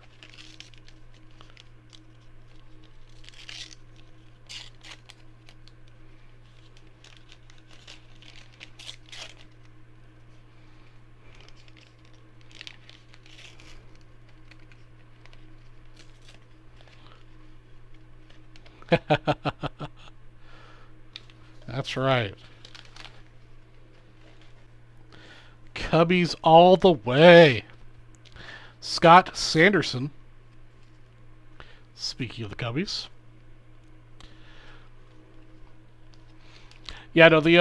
That's right. Cubbies all the way. Scott Sanderson. Speaking of the Cubbies. Yeah, no, there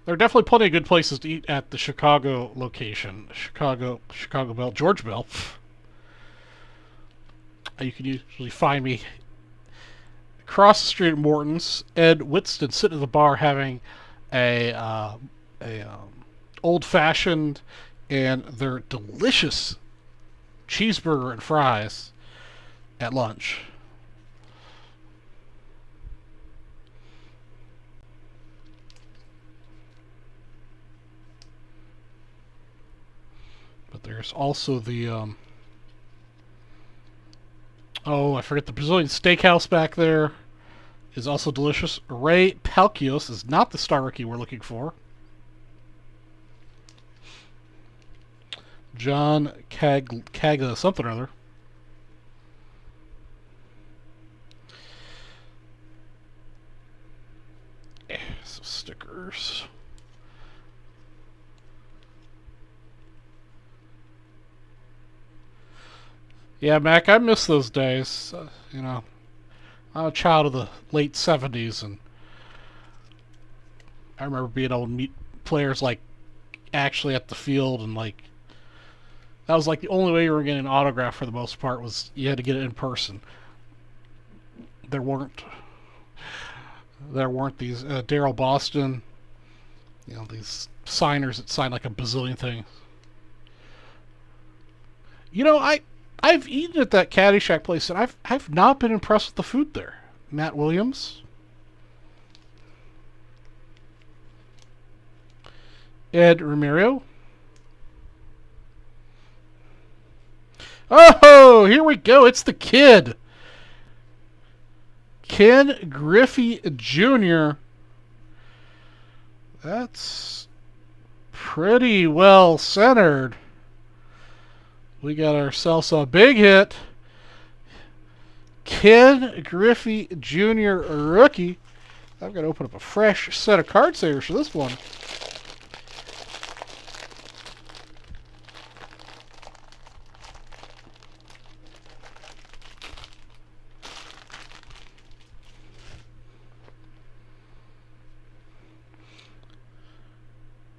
are definitely plenty of good places to eat at the Chicago location. Chicago Bell, George Bell. You can usually find me across the street at Morton's. Ed Whitston sitting at the bar having a old-fashioned and their delicious cheeseburger and fries at lunch. But there's also the oh, I forget, the Brazilian steakhouse back there is also delicious. Ray Palkios is not the star rookie we're looking for. John Cagla something or other. Some stickers. Yeah, Mac, I miss those days. I'm a child of the late 70s, and I remember being able to meet players, like, actually at the field, and, like, that was, like, the only way you were getting an autograph for the most part was you had to get it in person. There weren't these Daryl Boston You know, these signers that sign like a bazillion things. You know, I've eaten at that Caddyshack place, and I've not been impressed with the food there. Matt Williams, Ed Ramiro. Oh, here we go. It's the kid, Ken Griffey Jr. That's pretty well centered. We got ourselves a big hit. Ken Griffey Jr. rookie. I've got to open up a fresh set of card savers for this one.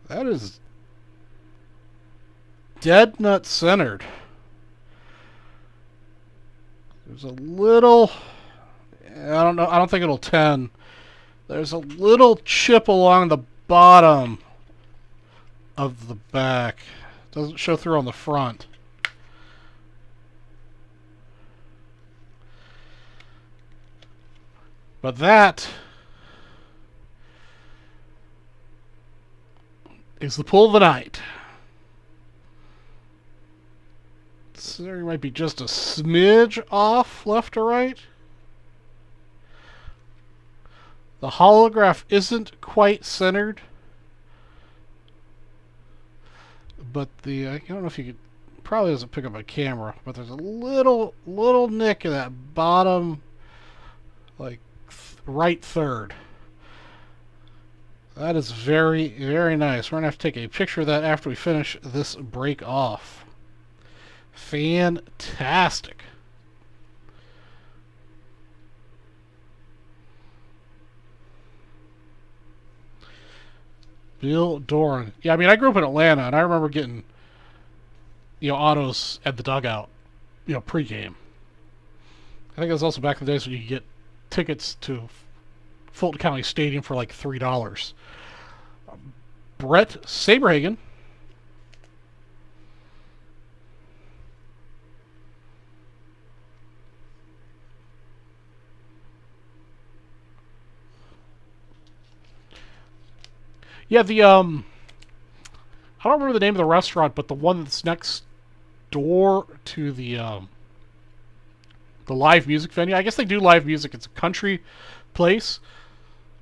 That is dead nut centered. There's a little, I don't know, I don't think it'll 10. There's a little chip along the bottom of the back. Doesn't show through on the front. But that is the pull of the night. So there might be just a smidge off left or right. The holograph isn't quite centered. But the, I don't know if you could, probably doesn't pick up a camera, but there's a little nick in that bottom, like, right third. That is very, very nice. We're going to have to take a picture of that after we finish this break off. Fantastic. Bill Doran. Yeah, I mean, I grew up in Atlanta, and I remember getting, you know, autos at the dugout, you know, pregame. I think it was also back in the days when you could get tickets to Fulton County Stadium for like $3. Brett Saberhagen. Yeah, the I don't remember the name of the restaurant, but the one that's next door to the live music venue. I guess they do live music. It's a country place.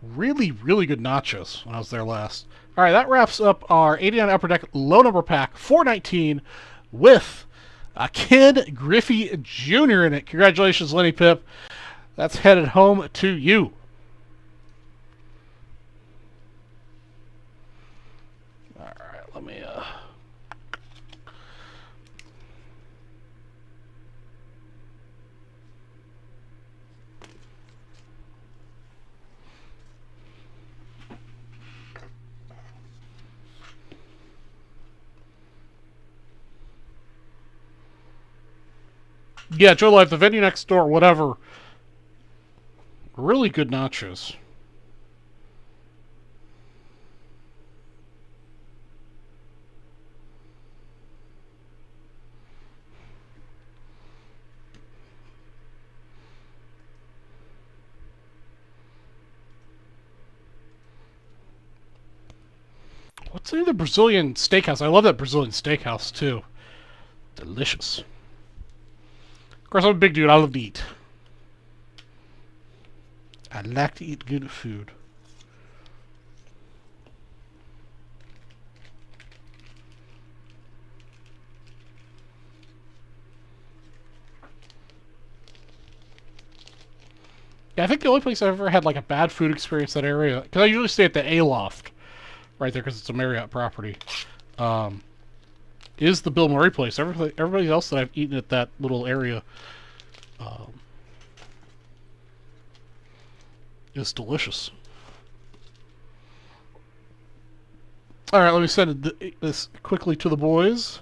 Really, really good nachos when I was there last. All right, that wraps up our 89 Upper Deck low number pack 419 with a Ken Griffey Jr. in it. Congratulations, Lenny Pip. That's headed home to you. All right, let me yeah, Joe Life, the venue next door, whatever. Really good nachos. What's the name of the Brazilian steakhouse? I love that Brazilian steakhouse, too. Delicious. Of course, I'm a big dude. I love to eat. I like to eat good food. Yeah, I think the only place I've ever had like a bad food experience in that area, because I usually stay at the A-Loft, right there, because it's a Marriott property, is the Bill Murray place. Everybody else that I've eaten at that little area is delicious. All right, let me send this quickly to the boys.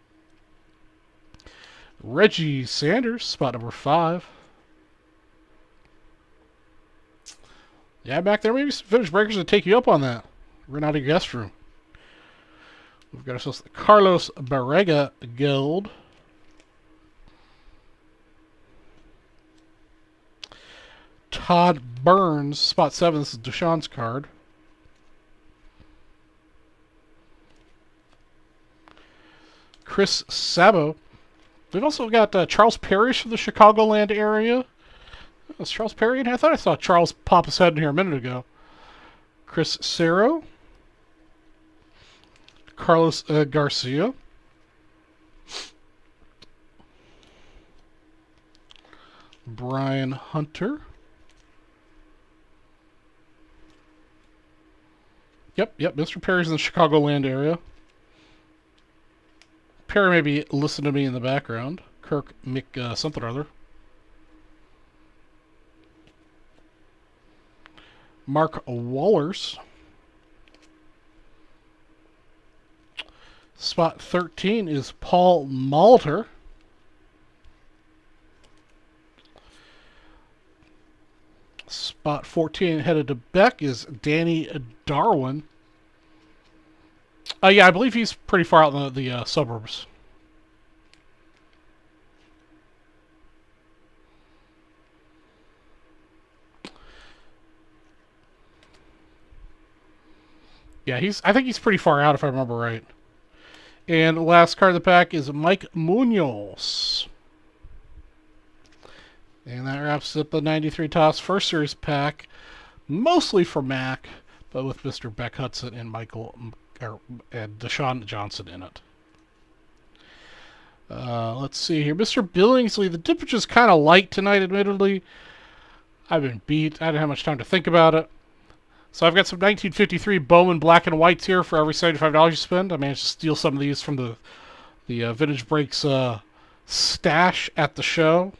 Reggie Sanders, spot number 5. Yeah, back there, maybe some vintage breakers to take you up on that. Run out of your guest room. We've got ourselves the Carlos Barrega Gold. Todd Burns, spot 7. This is Deshaun's card. Chris Sabo. We've also got Charles Parrish from the Chicagoland area. Is Charles Perry in here? I thought I saw Charles pop his head in here a minute ago. Chris Cerro. Carlos Garcia. Brian Hunter. Yep, Mr. Perry's in the Chicagoland area. Perry maybe listen to me in the background. Kirk Mick something or other. Mark Wallers. Spot 13 is Paul Malter. Spot 14 headed to Beck is Danny Darwin. Yeah, I believe he's pretty far out in the suburbs. Yeah, I think he's pretty far out if I remember right. And the last card of the pack is Mike Munoz. And that wraps up the 93 Topps First Series pack. Mostly for Mac, but with Mr. Beck Hudson and and Deshaun Johnson in it. Let's see here. Mr. Billingsley, the temperature is kind of light tonight, admittedly. I've been beat. I didn't have much time to think about it. So I've got some 1953 Bowman black and whites here for every $75 you spend. I managed to steal some of these from the Vintage Breaks stash at the show.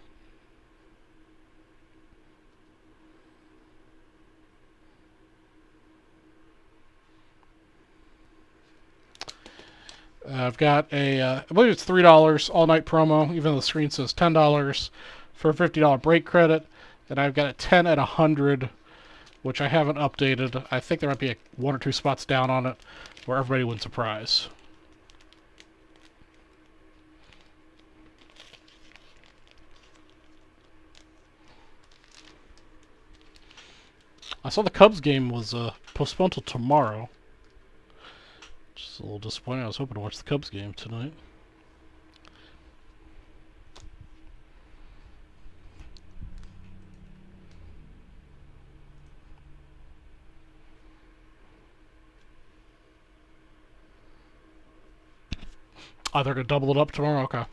I've got I believe it's $3 all-night promo, even though the screen says $10 for a $50 break credit. And I've got a 10 at 100, which I haven't updated. I think there might be 1 or 2 spots down on it where everybody wins a prize. I saw the Cubs game was postponed till tomorrow. Just a little disappointing. I was hoping to watch the Cubs game tonight. Oh, they're going to double it up tomorrow? Okay.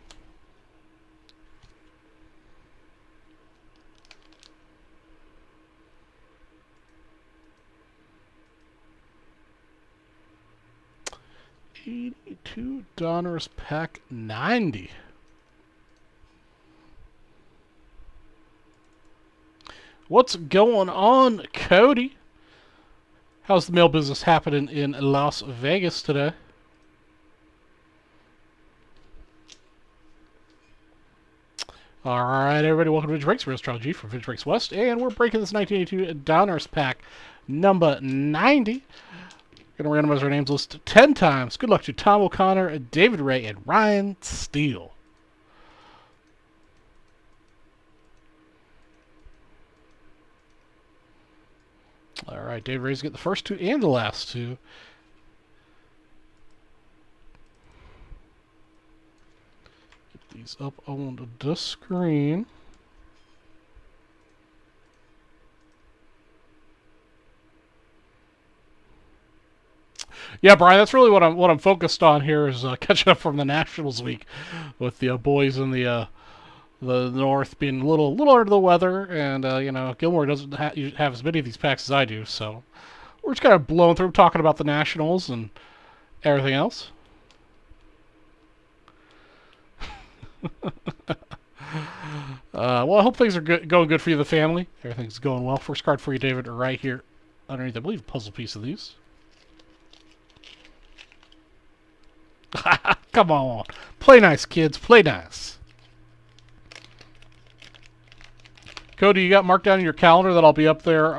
$82 pack 90. What's going on, Cody? How's the mail business happening in Las Vegas today? Alright, everybody, welcome to Vintage Breaks. We're Charles G from Vintage Breaks West, and we're breaking this 1982 Downers pack number 90. Going to randomize our names list 10 times. Good luck to Tom O'Connor, David Ray, and Ryan Steele. Alright, David Ray's got the first 2 and the last 2. Get these up on the screen. Yeah, Brian, that's really what I'm focused on here is catching up from the Nationals week, with the boys in the North being a little under the weather, and you know, Gilmore doesn't have as many of these packs as I do, so we're just kind of blowing through, talking about the Nationals and everything else. Well, I hope things are going good for you, the family. Everything's going well. First card for you, David, right here underneath, I believe, a puzzle piece of these. Come on. Play nice, kids. Play nice. Cody, you got marked down in your calendar that I'll be up there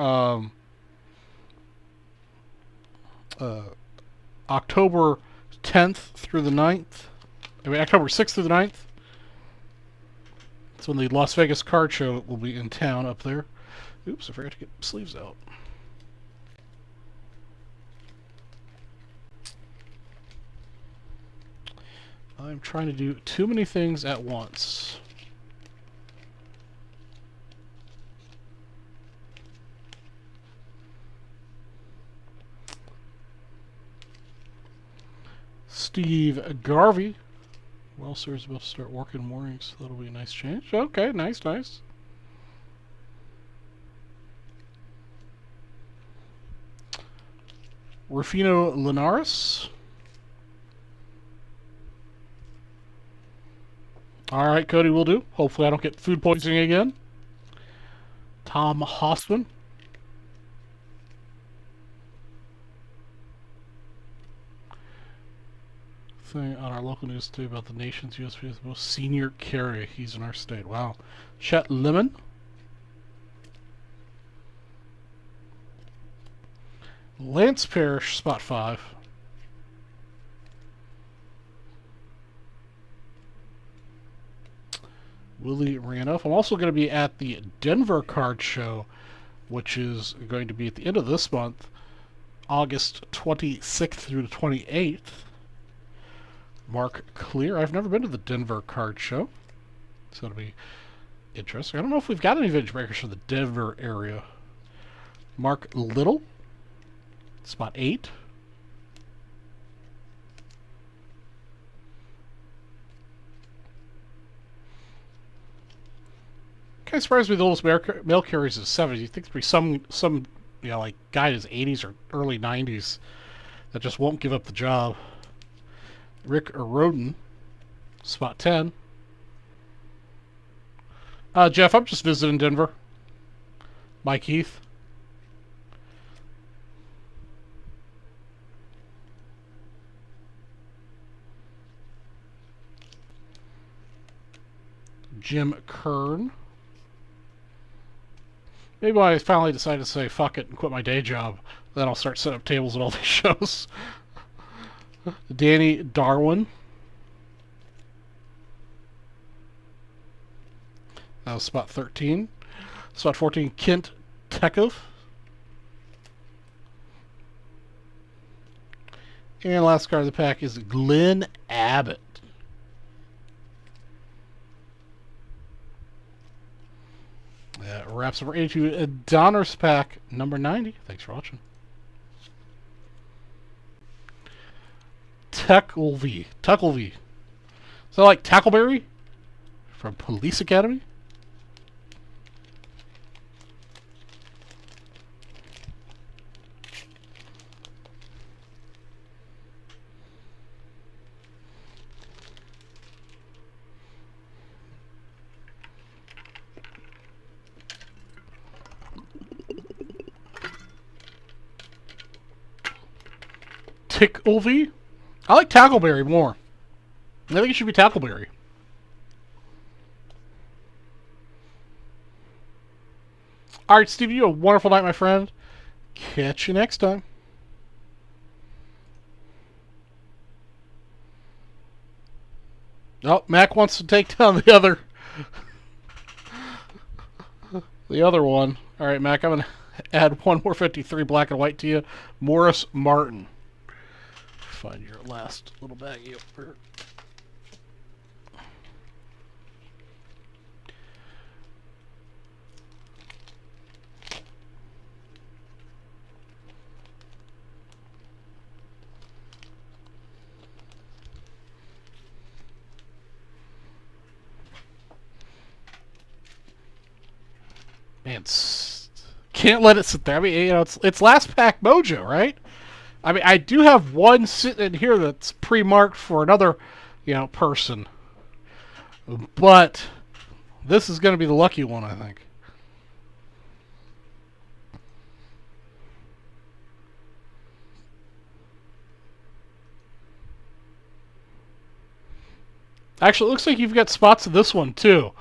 October 10th through the 9th. I mean, October 6th through the 9th. That's when the Las Vegas Card Show will be in town up there. Oops, I forgot to get sleeves out. I'm trying to do too many things at once. Steve Garvey. Well, sir, is about to start working mornings, so that'll be a nice change. Okay, nice, nice. Rufino Linares. Alright, Cody, will do. Hopefully I don't get food poisoning again. Tom Hossman. Thing on our local news today about the nation's USP is the most senior carrier. He's in our state. Wow. Chet Lemon. Lance Parrish, spot 5. Willie Randolph. I'm also going to be at the Denver Card Show, which is going to be at the end of this month, August 26th through the 28th. Mark Clear. I've never been to the Denver Card Show, so it'll be interesting. I don't know if we've got any vintage breakers from the Denver area. Mark Little, spot 8. Kind of surprised me the oldest mail carriers is 70s. You think there'd be some you know, like guy in his 80s or early 90s that just won't give up the job. Rick Roden, spot 10. Jeff, I'm just visiting Denver. Mike Heath. Jim Kern. Maybe when I finally decide to say fuck it and quit my day job, then I'll start setting up tables at all these shows. Danny Darwin. That was spot 13. Spot 14, Kent Tekov. And last card of the pack is Glenn Abbott. That wraps up our 82 Donruss pack number 90. Thanks for watching. Tucklevy. Is that like Tackleberry from Police Academy? Ticklevy? I like Tackleberry more. I think it should be Tackleberry. Alright, Steve, you have a wonderful night, my friend. Catch you next time. Oh, Mac wants to take down the other one. Alright, Mac, I'm going to add one more 53 black and white to you. Morris Martin. Find your last little baggie up here. Man, can't let it sit there. I mean, you know, it's last pack mojo, right? I mean, I do have one sitting in here that's pre-marked for another, you know, person. But this is going to be the lucky one, I think. Actually, it looks like you've got spots of this one, too.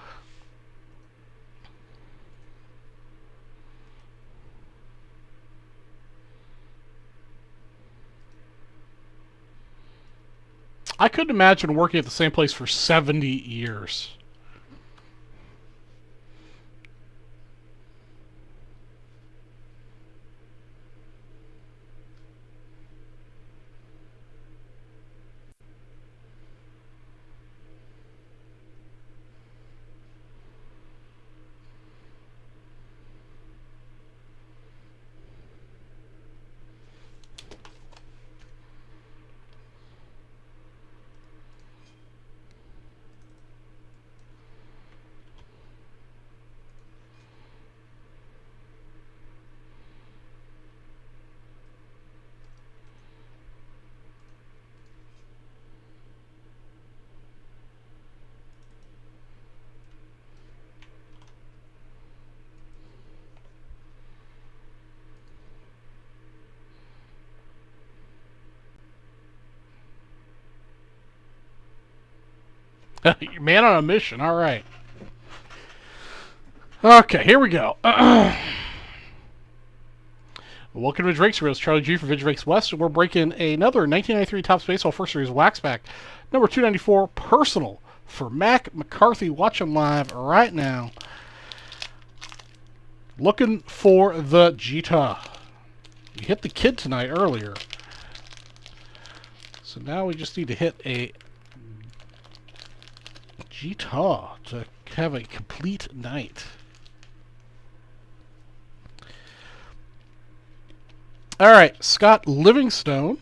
I couldn't imagine working at the same place for 70 years. Man on a mission. All right. Okay, here we go. Welcome to Drake's Reels. Charlie G for Drake's West. We're breaking another 1993 Topps Baseball First Series Wax Pack, number 294, personal for Mac McCarthy. Watch him live right now. Looking for the Jita. We hit the kid tonight earlier. So now we just need to hit a Jita to have a complete night. All right, Scott Livingstone.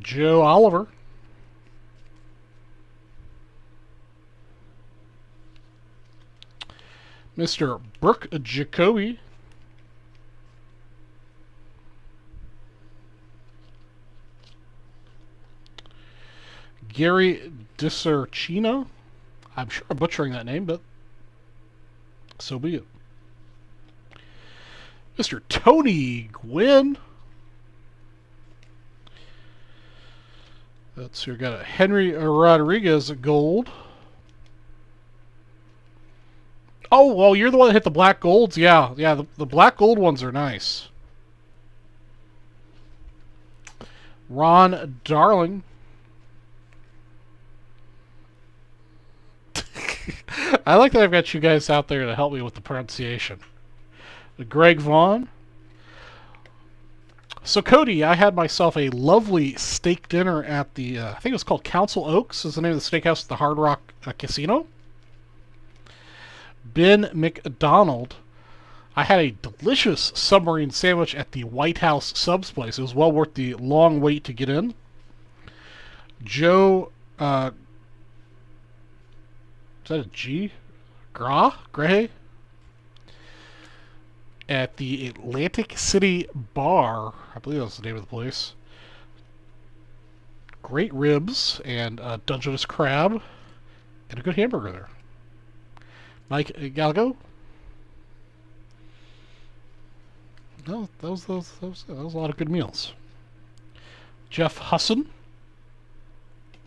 Joe Oliver. Mr. Brooke Jacoby. Gary DiSercino. I'm sure I'm butchering that name, but so be it. Mr. Tony Gwynn. Let's see, we got a Henry Rodriguez gold. Oh, well, you're the one that hit the black golds. Yeah, the black gold ones are nice. Ron Darling. I like that I've got you guys out there to help me with the pronunciation. Greg Vaughn. So, Cody, I had myself a lovely steak dinner at the, I think it was called Council Oaks, is the name of the steakhouse at the Hard Rock Casino. Ben McDonald. I had a delicious submarine sandwich at the White House Subs place. It was well worth the long wait to get in. Joe, is that a G? Gray? At the Atlantic City Bar. I believe that's the name of the place. Great ribs and a Dungeness crab. And a good hamburger there. Mike Galgo. No, that was a lot of good meals. Jeff Husson.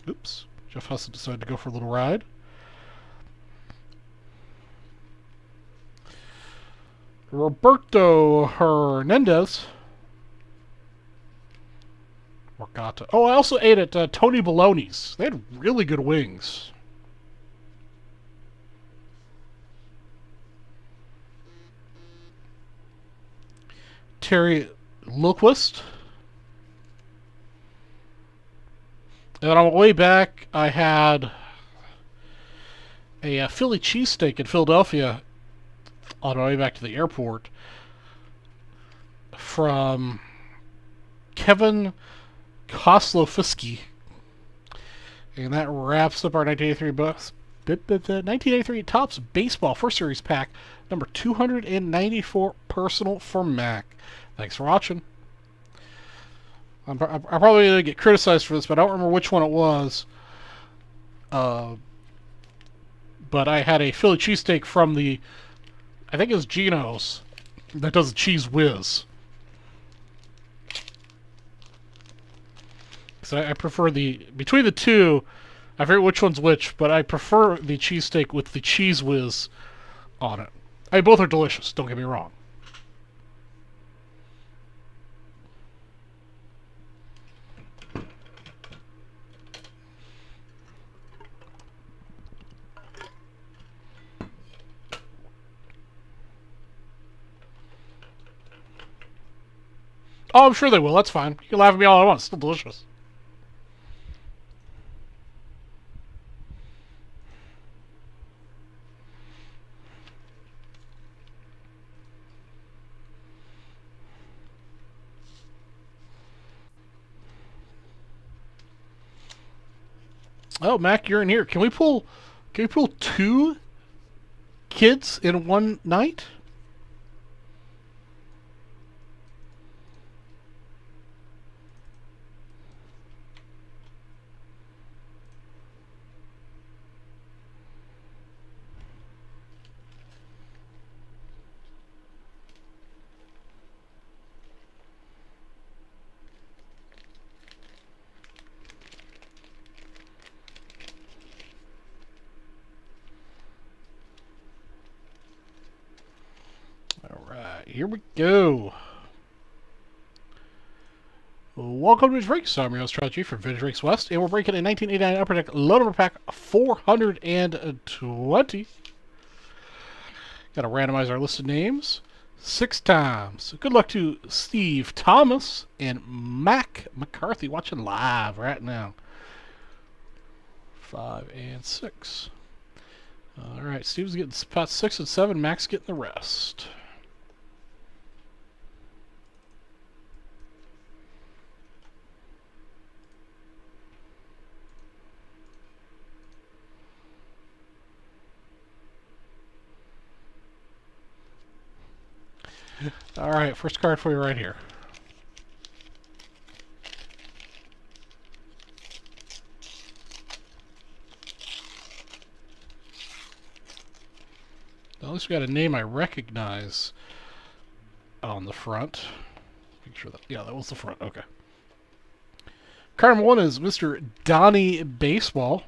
Oops. Jeff Husson decided to go for a little ride. Roberto Hernandez. Morgata. Oh, I also ate at Tony Baloney's. They had really good wings. Terry Lilquist. And on my way back, I had a Philly cheesesteak in Philadelphia on my way back to the airport from Kevin Koslofsky. And that wraps up our 1983 Topps Baseball First Series Pack, number 294, personal for Mac. Thanks for watching. I'm probably going to get criticized for this, but I don't remember which one it was. But I had a Philly cheesesteak from the, I think it was Geno's, that does a cheese whiz. So I prefer between the two, I forget which one's which, but I prefer the cheesesteak with the cheese whiz on it. I mean, both are delicious, don't get me wrong. Oh, I'm sure they will. That's fine. You can laugh at me all I want. It's still delicious. Oh, Mac, you're in here. Can we pull? Can we pull 2 kids in one night? All right, here we go. Welcome to Vintage Breaks. I'm your host, Strategy from Vintage Breaks West, and we're breaking a 1989 Upper Deck low number pack 420. Got to randomize our list of names 6 times. Good luck to Steve Thomas and Mac McCarthy watching live right now. 5 and 6. All right, Steve's getting spots 6 and 7. Mac's getting the rest. All right, first card for you right here. At least we got a name I recognize on the front. Make sure that, yeah, that was the front. Okay. Card number 1 is Mr. Donnie Baseball.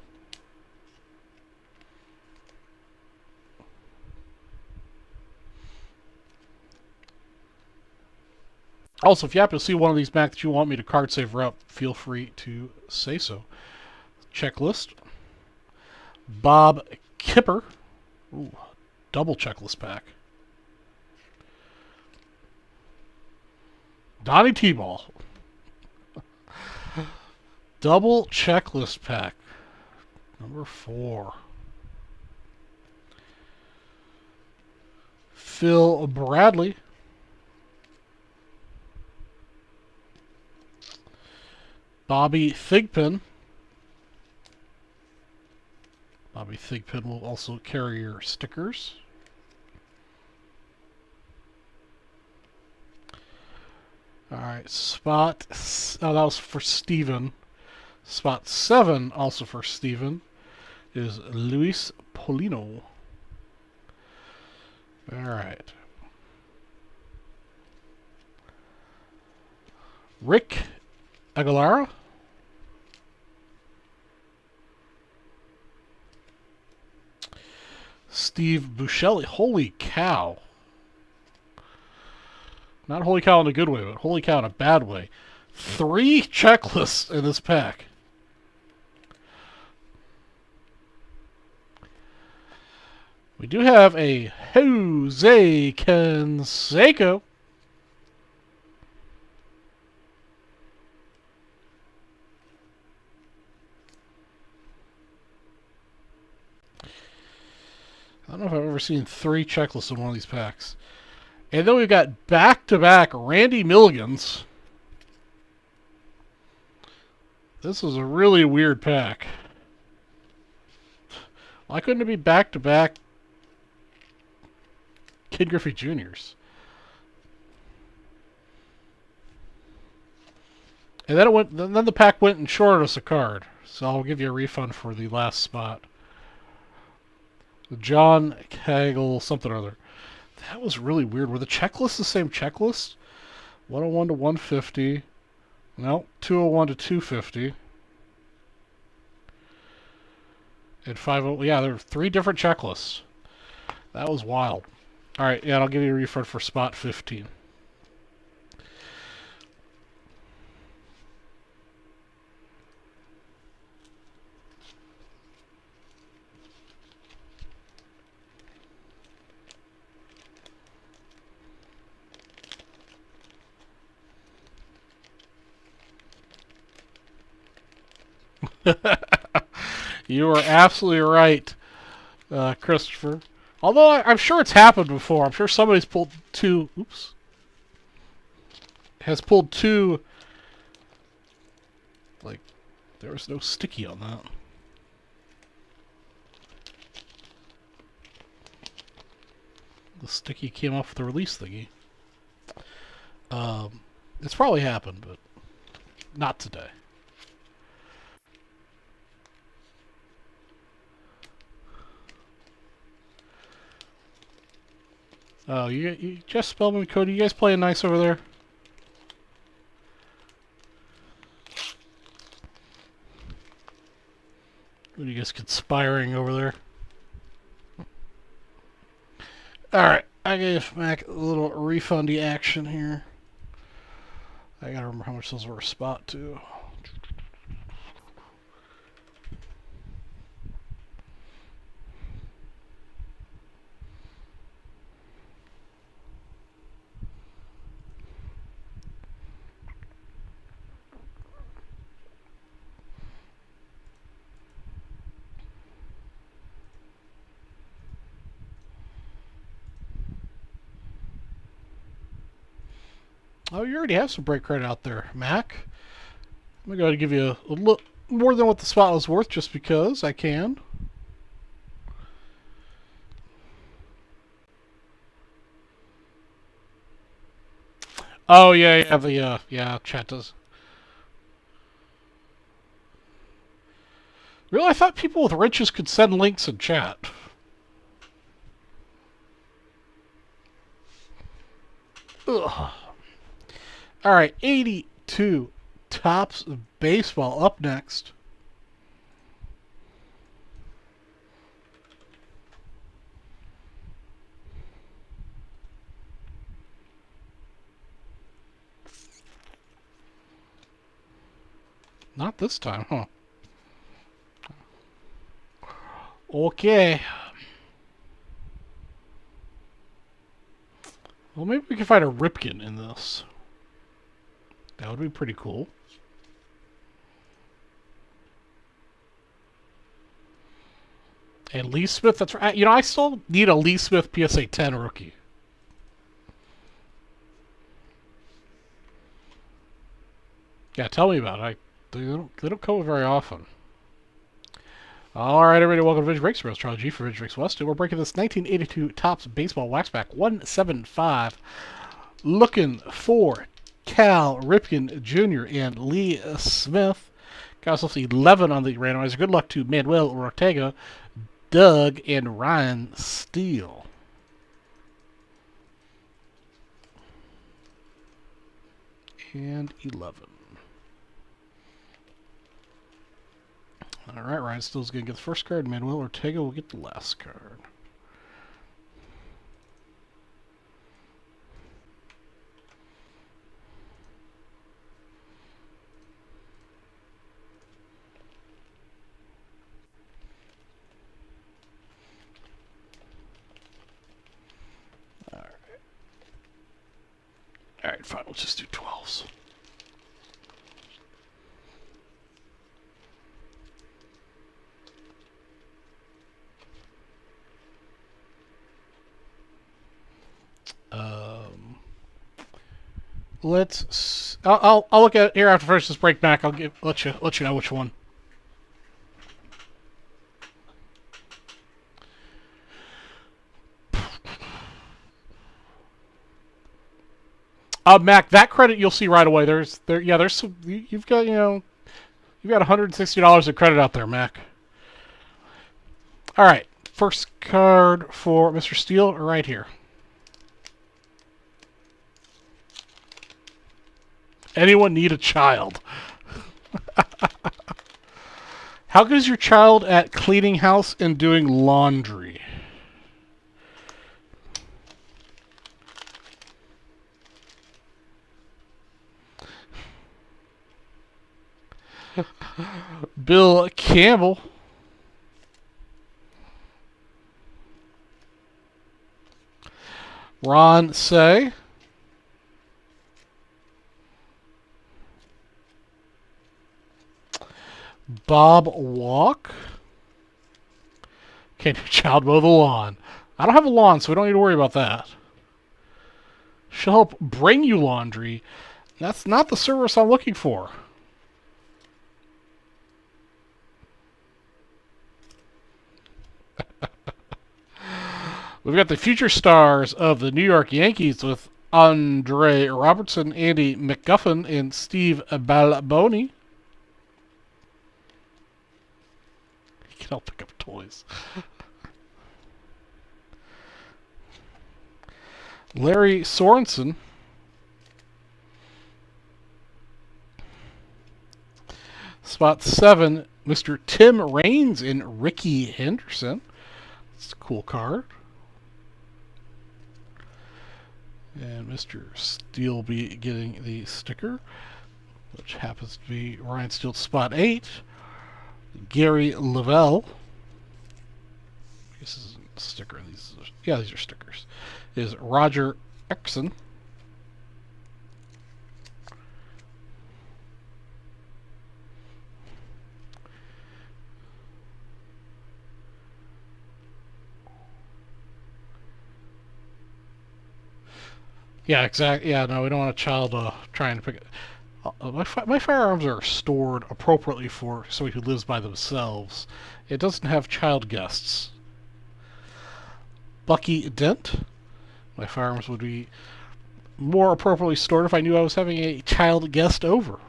Also, if you happen to see one of these Mac that you want me to card saver up, feel free to say so. Checklist. Bob Kipper. Ooh, double checklist pack. Donnie T-Ball. Double checklist pack. Number 4. Phil Bradley. Bobby Thigpen. Bobby Thigpen will also carry your stickers. Alright, spot... Oh, that was for Steven. Spot 7, also for Steven, is Luis Polino. Alright. Rick Aguilera. Steve Buscemi. Holy cow. Not holy cow in a good way, but holy cow in a bad way. 3 checklists in this pack. We do have a Jose Canseco. I don't know if I've ever seen 3 checklists in one of these packs. And then we've got back-to-back Randy Milligans. This is a really weird pack. Why couldn't it be back-to-back Kid Griffey Jr.'s? And then then the pack went and shorted us a card. So I'll give you a refund for the last spot. John Cagle, something or other. That was really weird. Were the checklists the same checklist? 101 to 150. No, 201 to 250. And 50. Yeah, there are 3 different checklists. That was wild. Alright, yeah, I'll give you a refund for spot 15. You are absolutely right, Christopher. Although I'm sure it's happened before. I'm sure somebody's pulled two. Oops. Has pulled two. Like, there was no sticky on that. The sticky came off the release thingy. It's probably happened, but not today. Oh, you Jeff Spellman, Cody, you guys playing nice over there? What are you guys conspiring over there? Alright, I gave Mac a little refundy action here. I gotta remember how much those were a spot too. Oh, you already have some break credit out there, Mac. I'm gonna go ahead and give you a little more than what the spot was worth just because I can. Oh, yeah, yeah, chat does. Really? I thought people with riches could send links in chat. Ugh. Alright, 82 Tops Baseball up next. Not this time, huh? Okay. Well, maybe we can find a Ripken in this. That would be pretty cool. And Lee Smith, that's right. You know, I still need a Lee Smith PSA 10 rookie. Yeah, tell me about it. They don't come very often. All right, everybody, welcome to Vintage Breaks. Real Charlie G for Vintage Breaks West. We're breaking this 1982 Topps Baseball Waxback 175. Looking for Cal Ripken Jr. and Lee Smith. Got us 11 on the randomizer. Good luck to Manuel Ortega, Doug, and Ryan Steele. And 11. Alright, Ryan Steele's going to get the first card. Manuel Ortega will get the last card. Alright, fine. We'll just do 12s. Let's. I'll look at it here after first this break back. I'll let you know which one. Mac, that credit you'll see right away. There's some. You've got you've got $160 of credit out there, Mac. All right, first card for Mr. Steele right here. Anyone need a child? How good is your child at cleaning house and doing laundry? Bill Campbell. Ron Say. Bob Walk. Can your child mow the lawn? I don't have a lawn, so we don't need to worry about that. She'll help bring you laundry. That's not the service I'm looking for. We've got the future stars of the New York Yankees with Andre Robertson, Andy McGuffin, and Steve Balboni. He can help pick up toys. Larry Sorensen. Spot 7, Mr. Tim Raines and Ricky Henderson. It's a cool card. And Mr. Steele will be getting the sticker, which happens to be Ryan Steele. Spot 8, Gary Lavelle. This is a sticker. These are stickers. Is Roger Exon. Yeah, exactly. Yeah, no, we don't want a child trying to pick it. My firearms are stored appropriately for somebody who lives by themselves. It doesn't have child guests. Bucky Dent. My firearms would be more appropriately stored if I knew I was having a child guest over.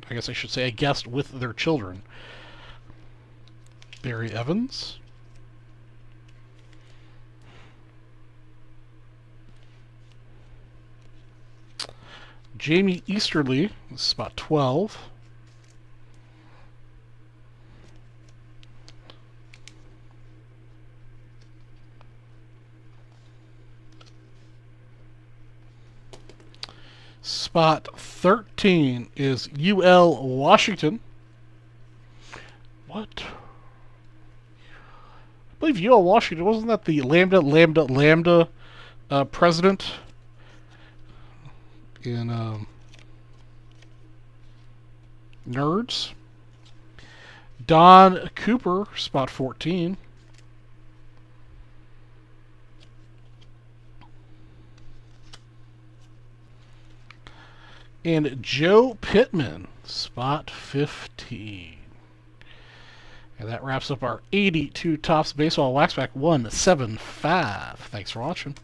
I guess I should say a guest with their children. Barry Evans. Jamie Easterly, spot 12. Spot 13 is UL Washington. What? I believe UL Washington, wasn't that the Lambda president in Nerds? Don Cooper, spot 14. And Joe Pittman, spot 15. And that wraps up our 82 Topps Baseball Waxpack 175. Thanks for watching.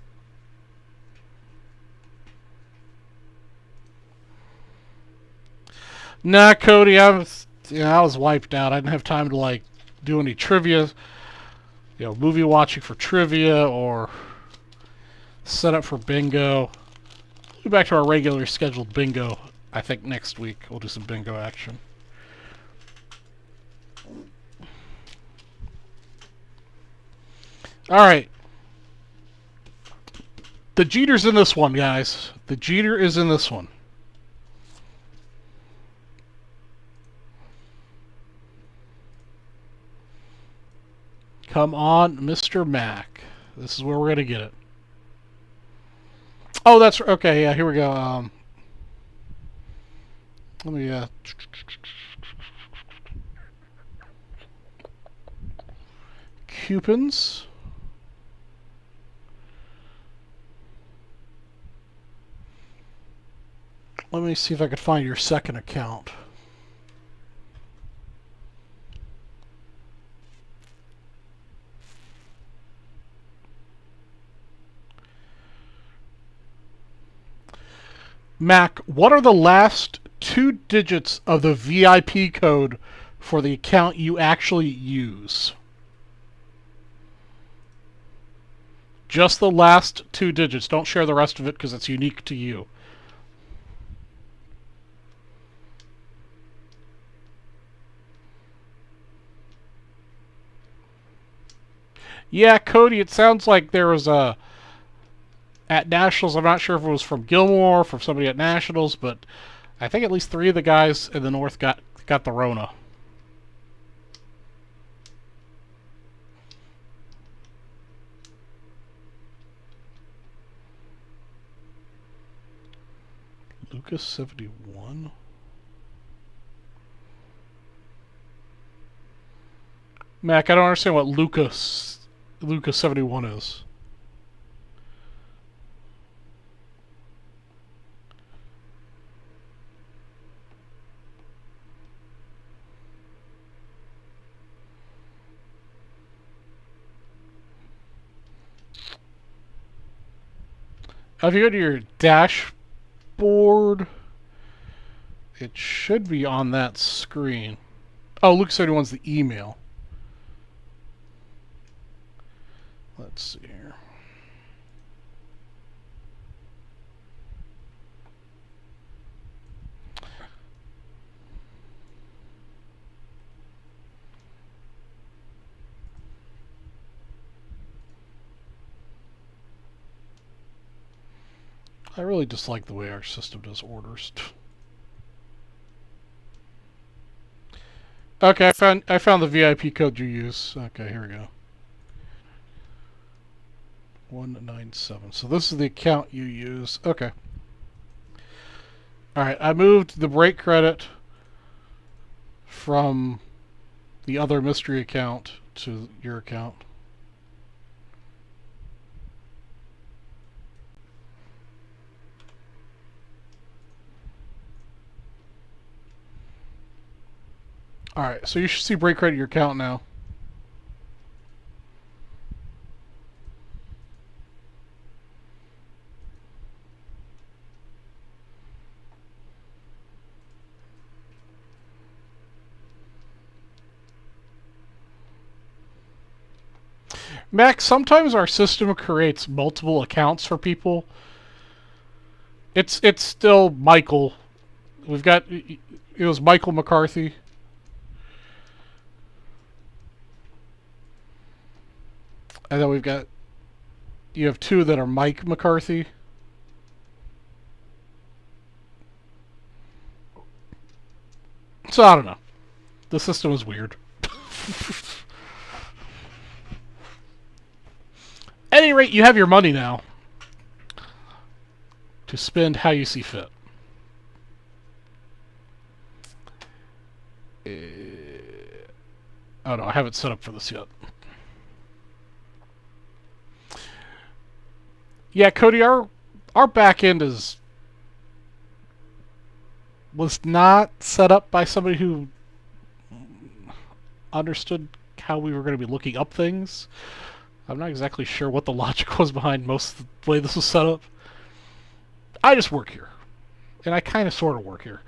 Nah, Cody, I was wiped out. I didn't have time to do any trivia, movie watching for trivia or set up for bingo. We'll be back to our regular scheduled bingo. I think next week we'll do some bingo action. All right. The Jeter's in this one, guys. The Jeter is in this one. Come on, Mr. Mac. This is where we're going to get it. Oh, that's... Okay, yeah, here we go. Let me... Coupons. Let me see if I could find your second account. Mac, what are the last 2 digits of the VIP code for the account you actually use? Just the last 2 digits. Don't share the rest of it because it's unique to you. Yeah, Cody, it sounds like there was a... At Nationals, I'm not sure if it was from Gilmore, from somebody at Nationals, but I think at least 3 of the guys in the North got the Rona. Lucas 71. Mac, I don't understand what Lucas 71 is. If you go to your dashboard, it should be on that screen. Oh, Lucas 71's the email. Let's see here. I really dislike the way our system does orders. Okay, I found the VIP code you use. Okay, here we go. 197. So this is the account you use. Okay. Alright, I moved the break credit from the other mystery account to your account. Alright, so you should see break credit your account now. Max, sometimes our system creates multiple accounts for people. It's still Michael. We've got, it was Michael McCarthy. And then we've got, you have two that are Mike McCarthy. So I don't know. The system is weird. At any rate, you have your money now to spend how you see fit. Oh no, I haven't set up for this yet. Yeah, Cody, our back end was not set up by somebody who understood how we were going to be looking up things. I'm not exactly sure what the logic was behind most of the way this was set up. I just work here. And I kind of sort of work here.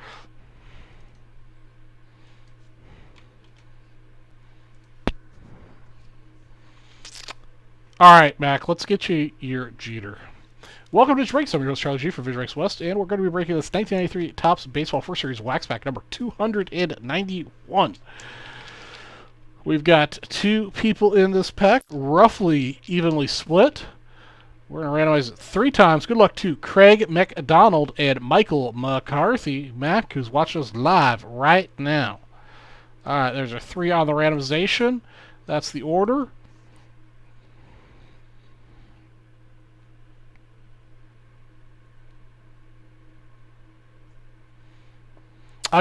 Alright, Mac, let's get you your Jeter. Welcome to Breaks. I'm your host, Charlie G from VisionBreaks West, and we're going to be breaking this 1993 Topps Baseball First Series Wax Pack number 291. We've got two people in this pack, roughly evenly split. We're going to randomize it 3 times. Good luck to Craig McDonald and Michael McCarthy. Mac, who's watching us live right now. Alright, there's our 3 on the randomization. That's the order.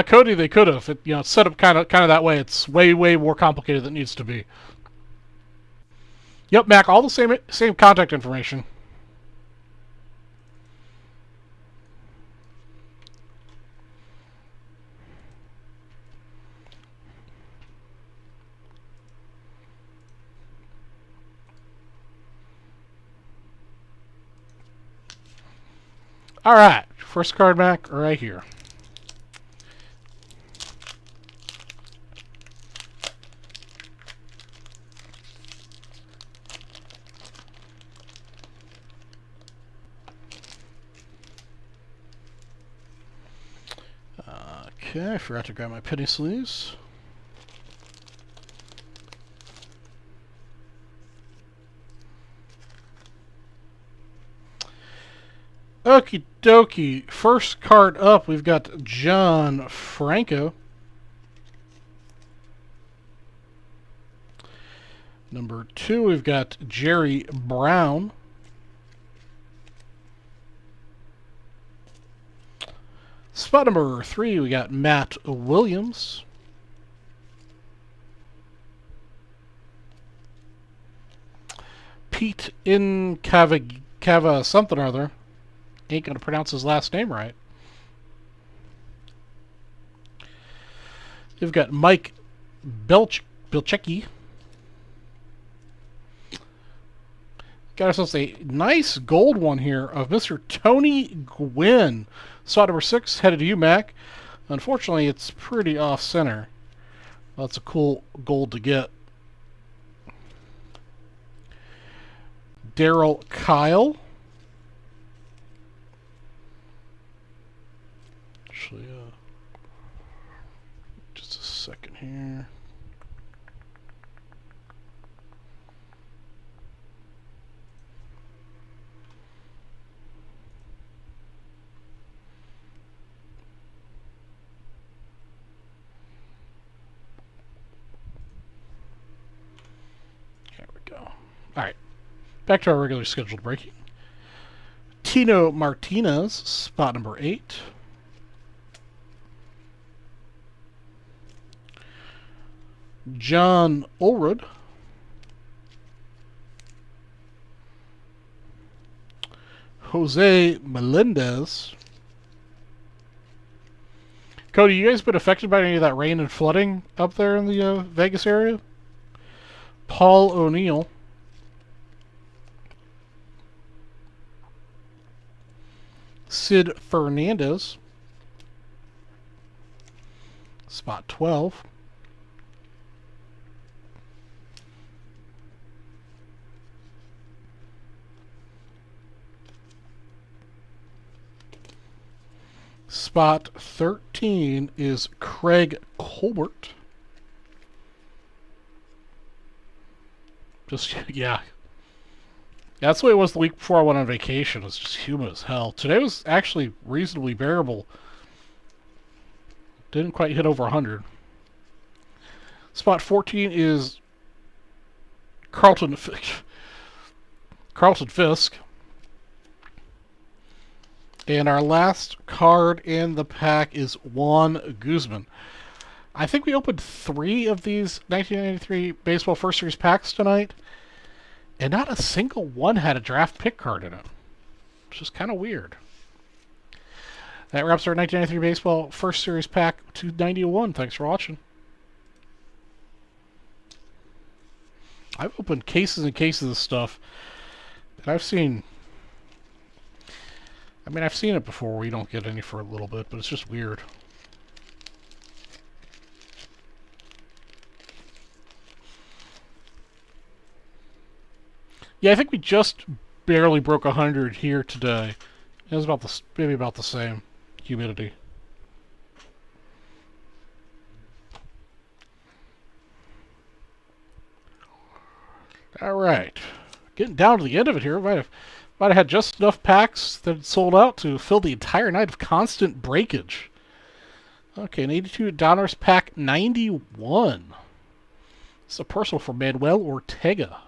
Cody, they could have. It's set up kind of that way. It's way more complicated than it needs to be. Yep, Mac, all the same contact information. All right, first card, Mac, right here. Okay, I forgot to grab my penny sleeves. Okie dokie. First card up, we've got John Franco. Number 2, we've got Jerry Brown. Spot number 3, we got Matt Williams. Pete in Cava something or other. Ain't gonna pronounce his last name right. You've got Mike Bilchecki. Got ourselves a nice gold one here of Mr. Tony Gwynn. Slot number 6, headed to you, Mac. Unfortunately, it's pretty off-center. Well, that's a cool gold to get. Daryl Kyle. Actually, just a second here. There we go. All right. Back to our regular scheduled breaking. Tino Martinez, spot number 8. John Ulrud. Jose Melendez. Cody, you guys been affected by any of that rain and flooding up there in the Vegas area? Paul O'Neill. Sid Fernandez. Spot 12. Spot 13 is Craig Colbert. Just, yeah. That's the way it was the week before I went on vacation. It was just humid as hell. Today was actually reasonably bearable. Didn't quite hit over 100. Spot 14 is Carlton Fisk. And our last card in the pack is Juan Guzman. I think we opened 3 of these 1993 Baseball First Series packs tonight, and not a single one had a draft pick card in it. Which is kind of weird. That wraps our 1993 Baseball First Series pack 291. Thanks for watching. I've opened cases and cases of stuff, and I've seen it before where you don't get any for a little bit, but it's just weird. Yeah, I think we just barely broke 100 here today. It was about maybe about the same humidity. All right, getting down to the end of it here. Might have had just enough packs that had sold out to fill the entire night of constant breakage. Okay, an 82 Donruss pack 91. It's a personal for Manuel Ortega.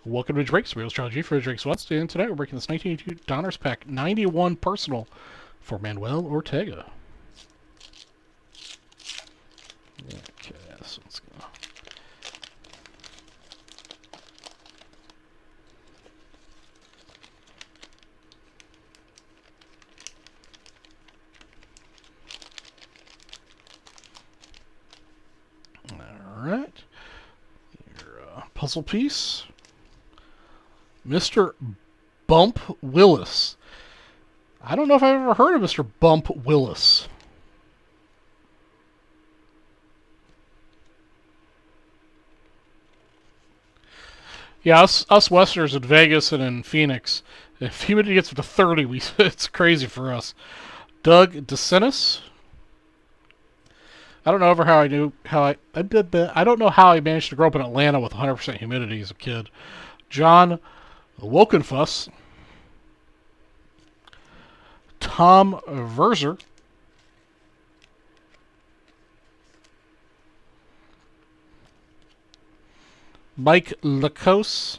Welcome to Drake's Wheels Trilogy for Drake's West, and tonight we're breaking this 1982 Donruss pack 91 personal for Manuel Ortega. Okay, so let's go. All right, your puzzle piece. Mr. Bump Willis. I don't know if I've ever heard of Mr. Bump Willis. Yeah, us Westerners in Vegas and in Phoenix, if humidity gets up to 30, it's crazy for us. Doug DeSenis. I don't know I don't know how I managed to grow up in Atlanta with 100% humidity as a kid. John Wokenfuss. Tom Verzer. Mike Lacose.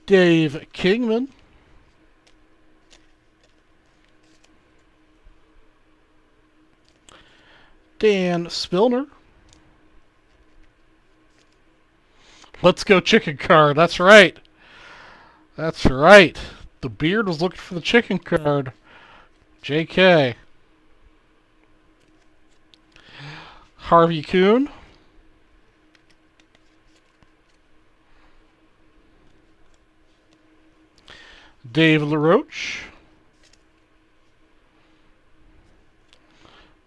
Dave Kingman. Dan Spillner. Let's go chicken card. That's right. That's right. The beard was looking for the chicken card. JK. Harvey Kuhn. Dave LaRoche.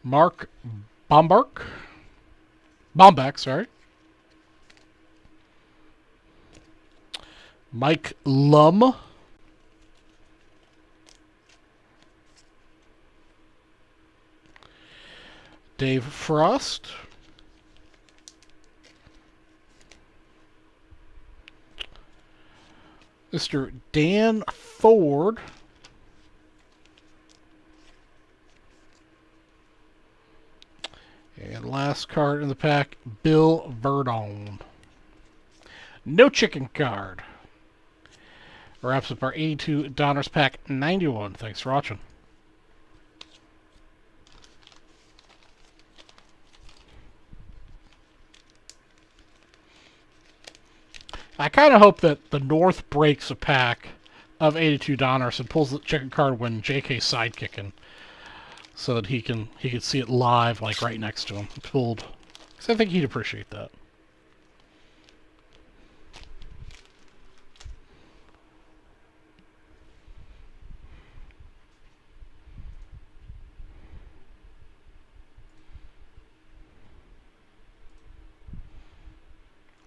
Mark Bombach, sorry. Mike Lum. Dave Frost. Mr. Dan Ford. And last card in the pack, Bill Verdon. No chicken card. Wraps up our 82 Donruss pack 91. Thanks for watching. I kind of hope that the North breaks a pack of 82 Donruss and pulls the chicken card when JK's sidekicking, so that he can see it live, like right next to him, pulled. Because I think he'd appreciate that.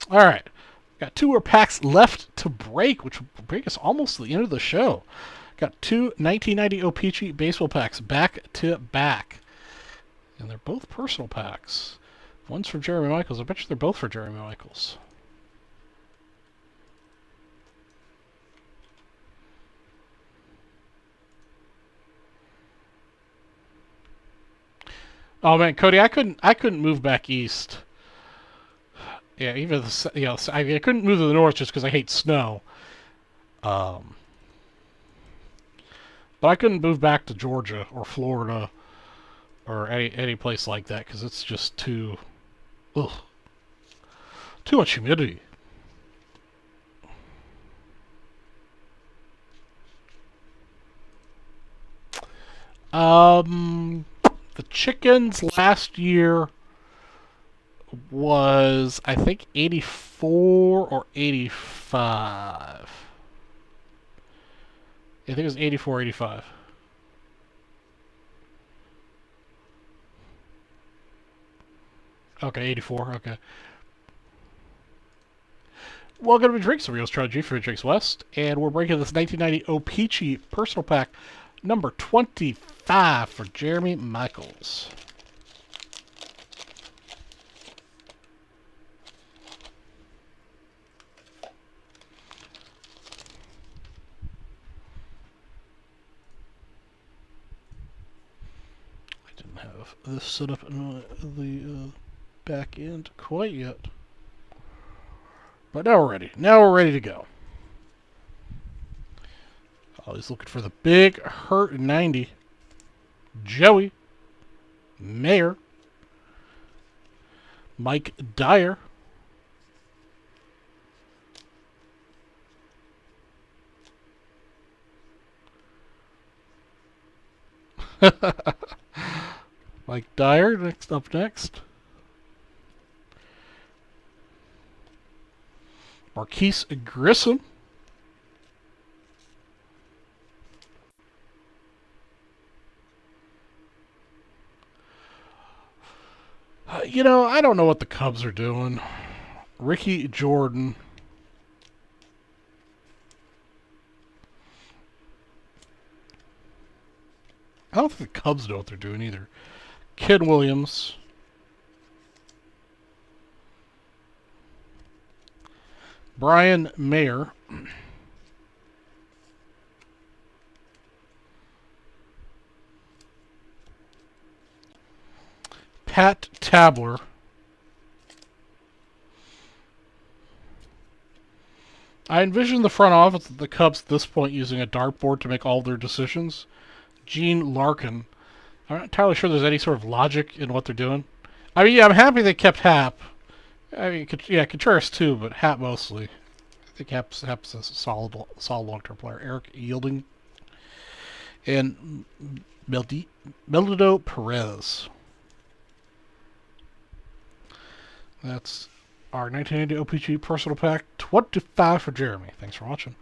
All right. Got 2 more packs left to break, which will break us almost to the end of the show. Got 2 1990 O-Pee-Chee baseball packs back to back. And they're both personal packs. One's for Jeremy Michaels. I bet you they're both for Jeremy Michaels. Oh man, Cody, I couldn't move back east. Yeah, even I couldn't move to the north just because I hate snow. But I couldn't move back to Georgia or Florida or any place like that because it's just too much humidity. The chickens last year was, I think, 84 or 85. I think it was 84, 85. Okay, 84, okay. Welcome to Drinks, Real Strategy for Drinks West, and we're breaking this 1990 O-Pee-Chee personal pack number 25 for Jeremy Michaels. Have this set up in the back end quite yet, but now we're ready. Now we're ready to go. Oh, he's looking for the big hurt 90. Joey Mayer, Mike Dyer, Mike Dyer, up next. Marquise Grissom. You know, I don't know what the Cubs are doing. Ricky Jordan. I don't think the Cubs know what they're doing either. Kid Williams. Brian Mayer. Pat Tabler. I envision the front office of the Cubs at this point using a dartboard to make all their decisions. Gene Larkin. I'm not entirely sure there's any sort of logic in what they're doing. I mean, yeah, I'm happy they kept Hap. I mean, yeah, Contreras too, but Hap mostly. I think Hap's a solid long-term player. Eric Yielding. And Meldo Perez. That's our 1980 OPG personal pack 25 for Jeremy. Thanks for watching.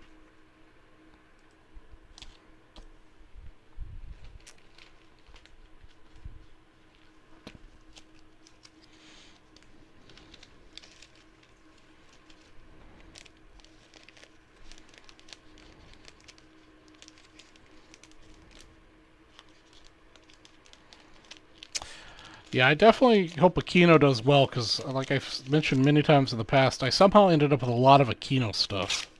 Yeah, I definitely hope Aquino does well, because like I've mentioned many times in the past, I somehow ended up with a lot of Aquino stuff.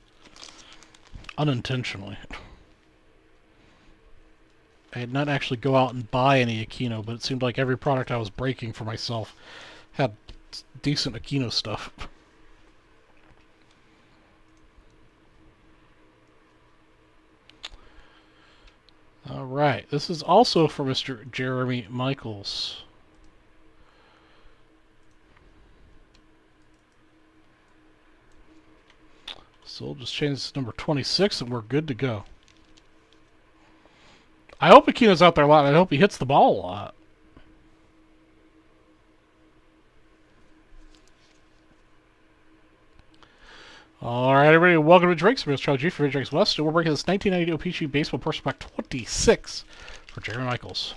Unintentionally. I did not actually go out and buy any Aquino, but it seemed like every product I was breaking for myself had decent Aquino stuff. Alright, this is also for Mr. Jeremy Michaels. So we'll just change this to number 26 and we're good to go. I hope Aquino's out there a lot. I hope he hits the ball a lot. Alright, everybody, welcome to Drake's. I'm Charlie G for Drake's West. We're breaking this 1990 OPG Baseball Personal Pack 26 for Jeremy Michaels.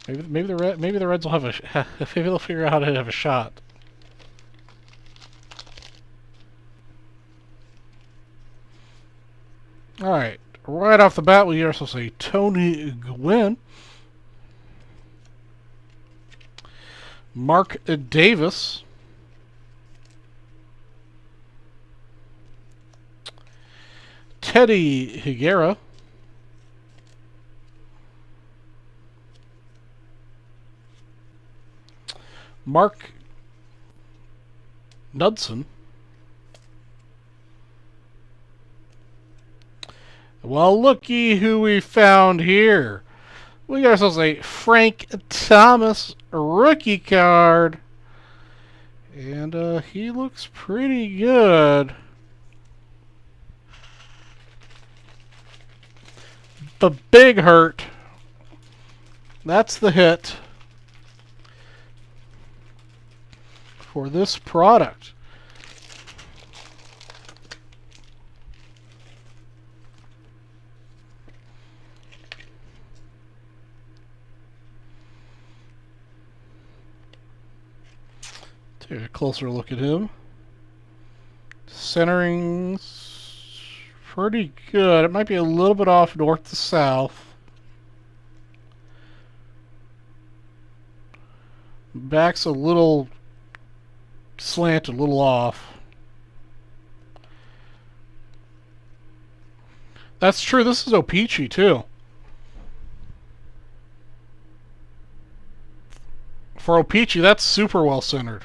Maybe the Reds will have maybe they'll figure out how to have a shot. All right, right off the bat, we hear ourselves a Tony Gwynn, Mark Davis, Teddy Higuera, Mark Knudsen. Well, looky who we found here. We got ourselves a Frank Thomas rookie card. And he looks pretty good. The big hurt. That's the hit for this product. Take a closer look at him. Centering's pretty good. It might be a little bit off north to south. Back's a little slanted, a little off. That's true. This is O-Pee-Chee too. For O-Pee-Chee, that's super well centered.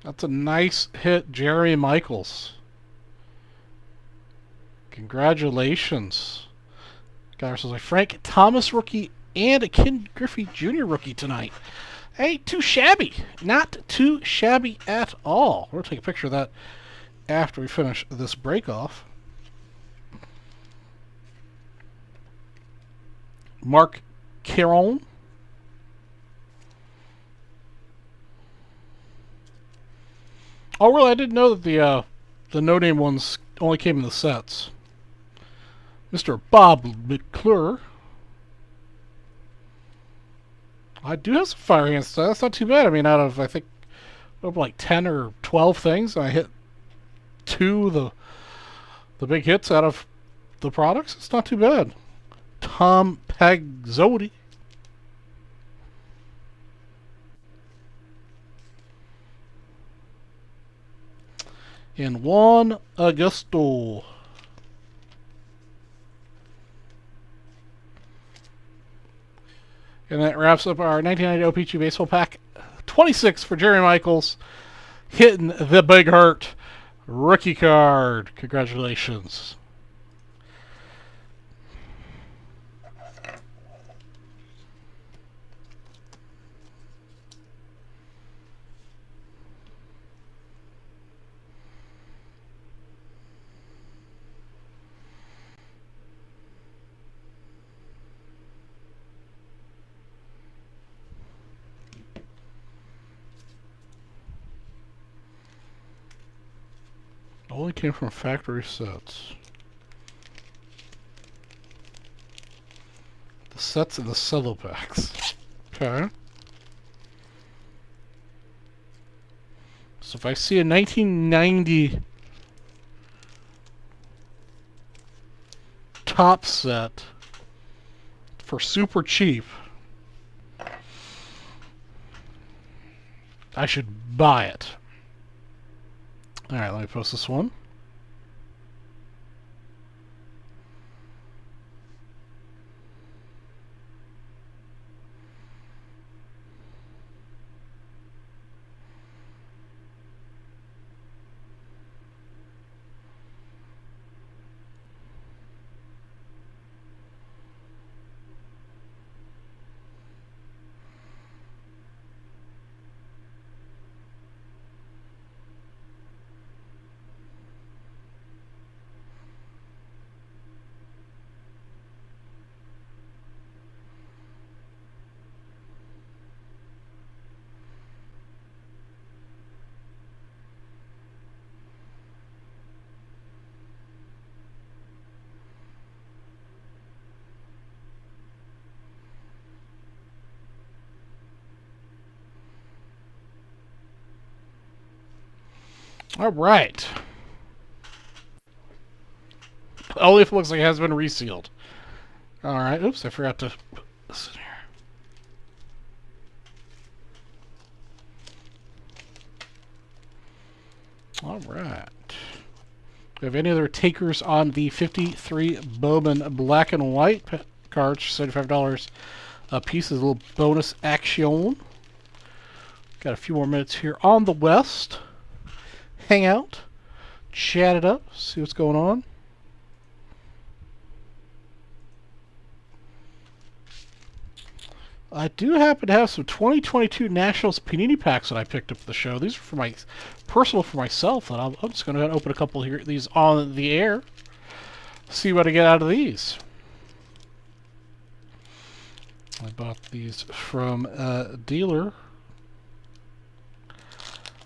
That's a nice hit, Jeremy Michaels. Congratulations. Got ourselves a Frank Thomas rookie and a Ken Griffey Jr. rookie tonight. Hey, too shabby. Not too shabby at all. We'll take a picture of that after we finish this break off. Mark Caron. Oh, really? I didn't know that the no-name ones only came in the sets. Mr. Bob McClure. I do have some fire hands. So that's not too bad. I mean, out of, I think, over like 10 or 12 things, I hit 2 of the big hits out of the products, it's not too bad. Tom Pagzotti. And Juan Augusto. And that wraps up our 1990 OPG Baseball Pack 26 for Jerry Michaels. Hitting the big hurt. Rookie card. Congratulations. Only came from factory sets. The sets and the cello packs. Okay. So if I see a 1990 top set for super cheap, I should buy it. Alright, let me post this one. All right. Only if it looks like it has been resealed. All right. Oops, I forgot to put this in here. All right. Do we have any other takers on the 53 Bowman black and white cards for $75 a piece? Is a little bonus action. Got a few more minutes here on the West. Hang out, chat it up, see what's going on. I do happen to have some 2022 Nationals Panini packs that I picked up for the show. These are for my personal for myself, and I'm just going to open a couple here, these on the air. See what I get out of these. I bought these from a dealer.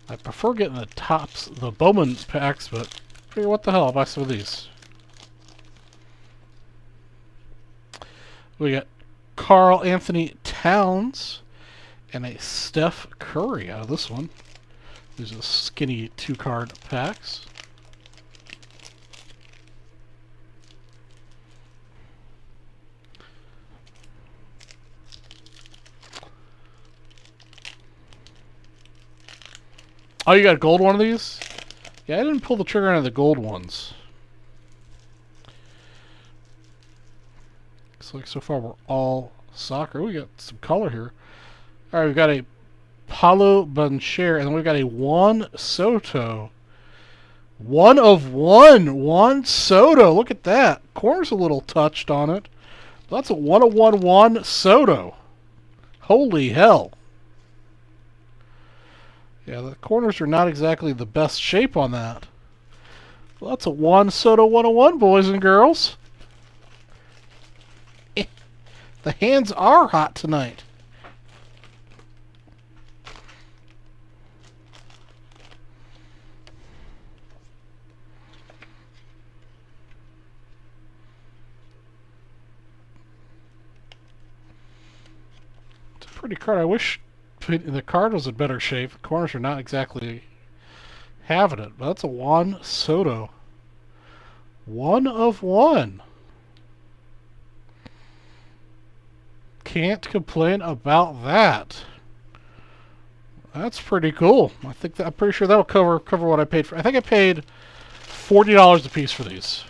I prefer getting the tops, the Bowman packs, but figure what the hell, I'll buy some of these. We got Carl Anthony Towns and a Steph Curry out of this one. These are the skinny 2-card packs. Oh, you got a gold one of these? Yeah, I didn't pull the trigger on the gold ones. Looks like so far we're all soccer. We got some color here. All right, we've got a Paulo Banchero, and then we've got a Juan Soto. 1 of 1. Juan Soto. Look at that. Corner's a little touched on it. That's a 1 of 1 Juan Soto. Holy hell. Yeah, the corners are not exactly the best shape on that. Well, that's a Juan Soto 101, boys and girls. The hands are hot tonight. It's a pretty card. I wish the card was in better shape. The corners are not exactly having it, but that's a Juan Soto 1 of 1. Can't complain about that. That's pretty cool. I'm pretty sure that'll cover what I paid for. I think I paid $40 a piece for these.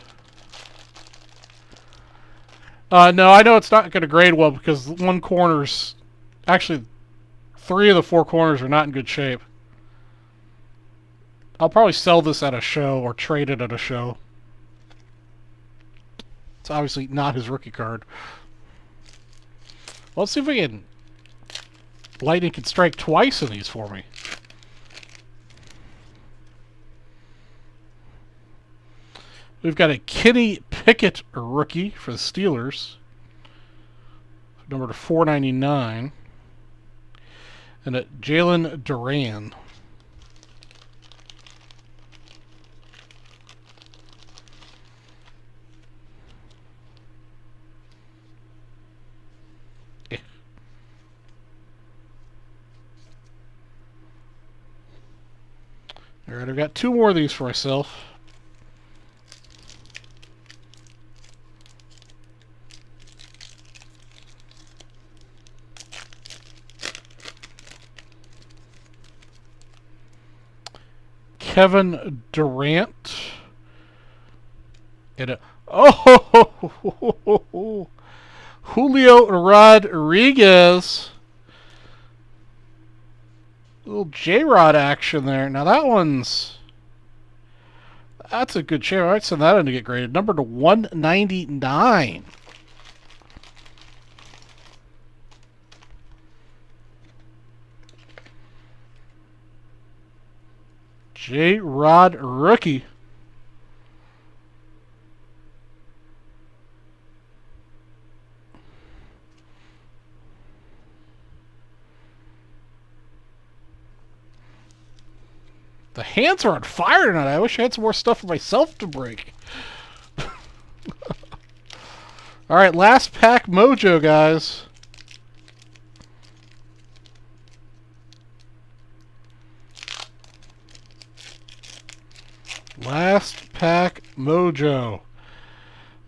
No, I know it's not going to grade well because one corner's... Actually, 3 of the 4 corners are not in good shape. I'll probably sell this at a show or trade it at a show. It's obviously not his rookie card. Well, let's see if we can... Lightning can strike twice in these for me. We've got a Kenny Pickett rookie for the Steelers. Number to 499. And a Jalen Duran. Alright, I've got 2 more of these for myself. Kevin Durant. And Julio Rodriguez. Little J-Rod action there. Now that's a good share. I'd send that in to get graded. Number to 199. J-Rod rookie. The hands are on fire tonight. I wish I had some more stuff for myself to break. Alright, last pack mojo, guys. Last pack mojo.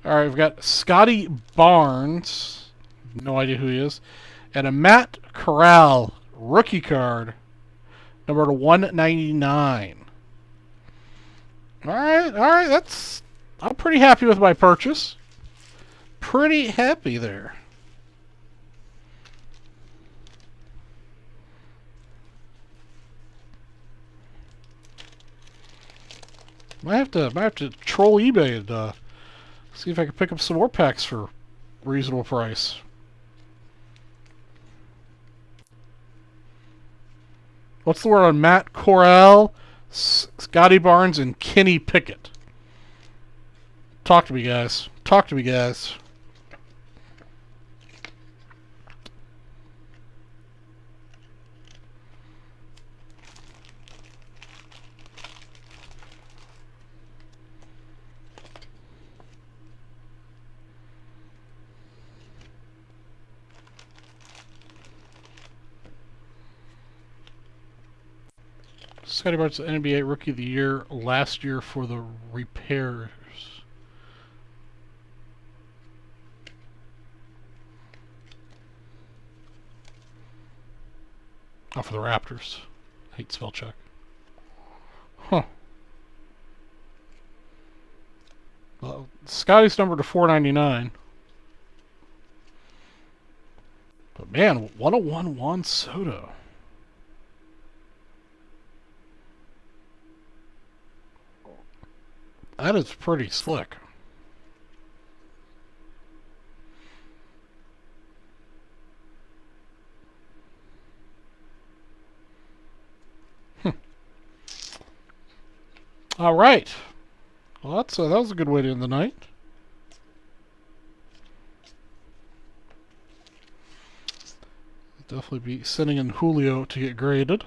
Alright, we've got Scotty Barnes. No idea who he is. And a Matt Corral rookie card. Number to 199. Alright, I'm pretty happy with my purchase. Pretty happy there. Might have to troll eBay and see if I can pick up some more packs for a reasonable price. What's the word on Matt Corral, Scotty Barnes, and Kenny Pickett? Talk to me, guys. Talk to me, guys. Scotty Barnes, NBA Rookie of the Year last year for the repairs. Oh, for the Raptors. I hate spell check. Huh. Well, Scotty's number to 499. But man, 101 Juan Soto. That is pretty slick. All right. Well, that was a good way to end the night. Definitely be sending in Julio to get graded.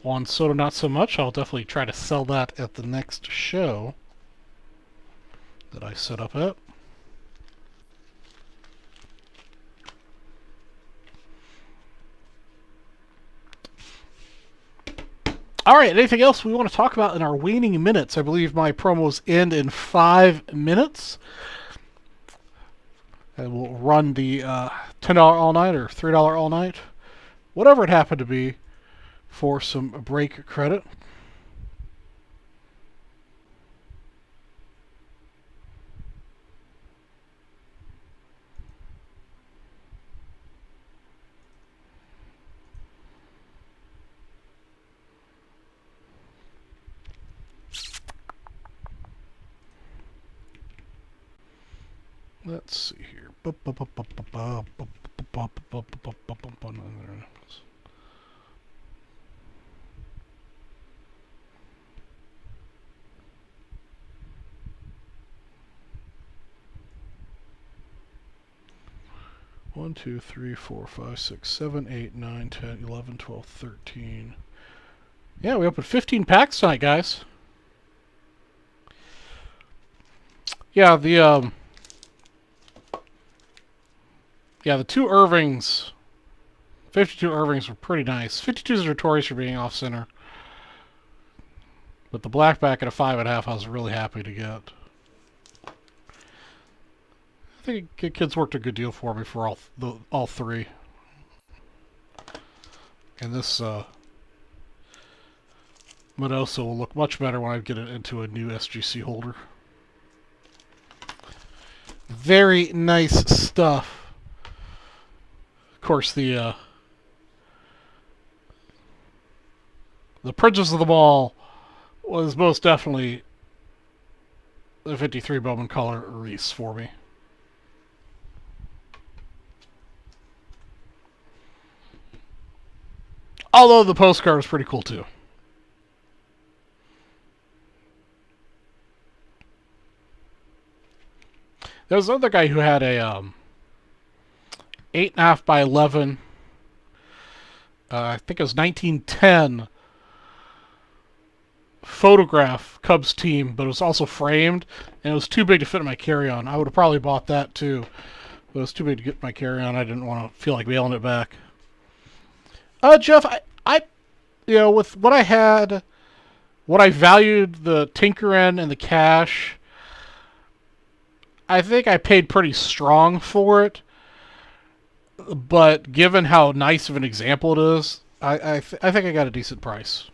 Juan Soto, not so much. I'll definitely try to sell that at the next show that I set up at. All right, anything else we want to talk about in our waning minutes? I believe my promos end in 5 minutes. And we'll run the $10 all night or $3 all night, whatever it happened to be, for some break credit. Let's see here. 1, 2, 3, 4, 5, 6, 7, 8, 9, 10, 11, 12, 13. Yeah, we opened 15 packs tonight, guys. Yeah, the two Irvings, 52 Irvings were pretty nice. 52 is notorious for being off center. But the blackback at a 5.5, I was really happy to get. I think kids worked a good deal for me for all three. And this Minoso will look much better when I get it into a new SGC holder. Very nice stuff. Of course, the Princess of the Ball was most definitely the 53 Bowman color Reese for me. Although the postcard was pretty cool too. There was another guy who had a 8.5 by 11. I think it was 1910 photograph Cubs team, but it was also framed, and it was too big to fit in my carry-on. I would have probably bought that too, but it was too big to get my carry-on. I didn't want to feel like mailing it back. Jeff, I with what I had, what I valued the tinker in and the cash, I think I paid pretty strong for it. But given how nice of an example it is, I think I got a decent price.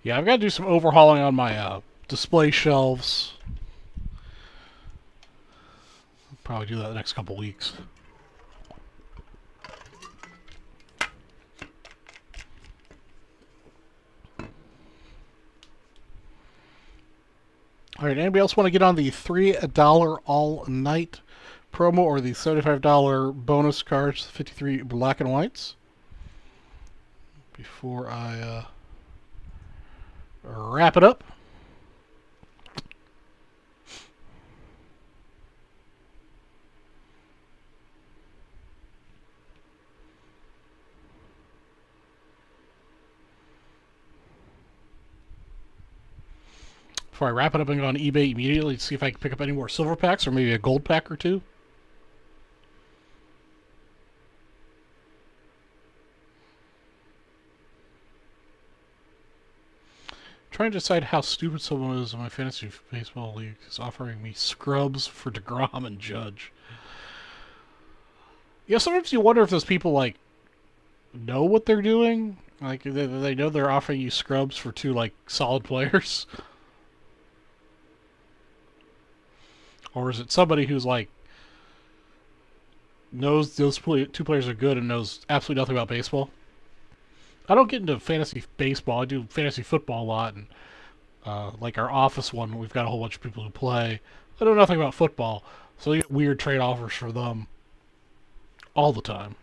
Yeah, I've got to do some overhauling on my display shelves. I'll probably do that the next couple weeks. All right, anybody else want to get on the $3 all night promo or the $75 bonus cards, 53 black and whites? Before I wrap it up. Before I wrap it up, I'm going to go on eBay immediately to see if I can pick up any more silver packs or maybe a gold pack or two. Trying to decide how stupid someone is in my fantasy baseball league is offering me scrubs for DeGrom and Judge. Yeah, sometimes you wonder if those people like know what they're doing. Like they know they're offering you scrubs for two like solid players, or is it somebody who's like knows those two players are good and knows absolutely nothing about baseball? I don't get into fantasy baseball. I do fantasy football a lot, and like our office one, we've got a whole bunch of people who play. I know nothing about football, so you get weird trade offers for them all the time.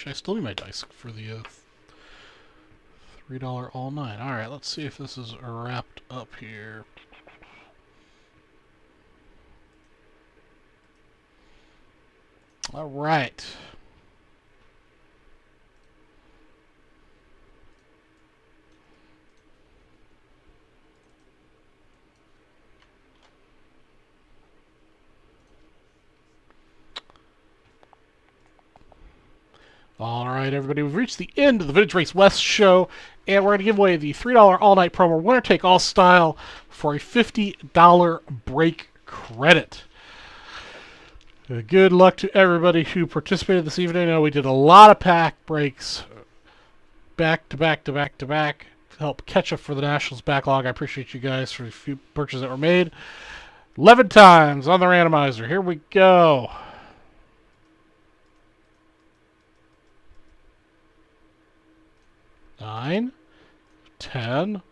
Actually, I still need my dice for the $3 all night. All right, let's see if this is wrapped up here. All right. All right, everybody, we've reached the end of the Vintage Race West show, and we're going to give away the $3 all-night promo winner take all style for a $50 break credit. Good luck to everybody who participated this evening. I know we did a lot of pack breaks back to back to back to back to help catch up for the Nationals backlog. I appreciate you guys for the few purchases that were made. 11 times on the randomizer. Here we go. 9, 10,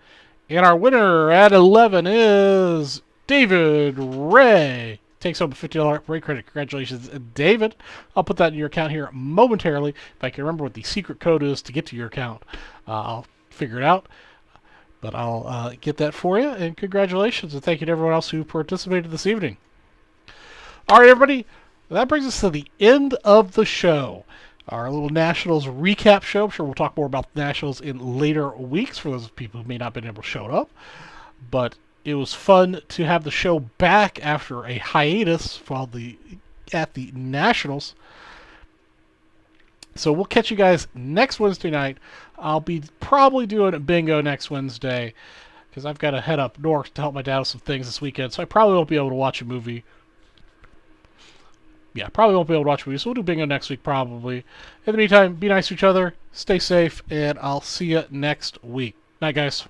and our winner at 11 is David Ray. Takes home a $50 break credit. Congratulations, David. I'll put that in your account here momentarily. If I can remember what the secret code is to get to your account, I'll figure it out. But I'll get that for you, and congratulations, and thank you to everyone else who participated this evening. All right, everybody, that brings us to the end of the show. Our little Nationals recap show. I'm sure we'll talk more about the Nationals in later weeks for those people who may not have been able to show up. But it was fun to have the show back after a hiatus at the Nationals. So we'll catch you guys next Wednesday night. I'll be probably doing a bingo next Wednesday because I've got to head up north to help my dad with some things this weekend. So I probably won't be able to watch a movie. Yeah, probably won't be able to watch movies, so we'll do bingo next week probably. In the meantime, be nice to each other, stay safe, and I'll see you next week. Night, guys.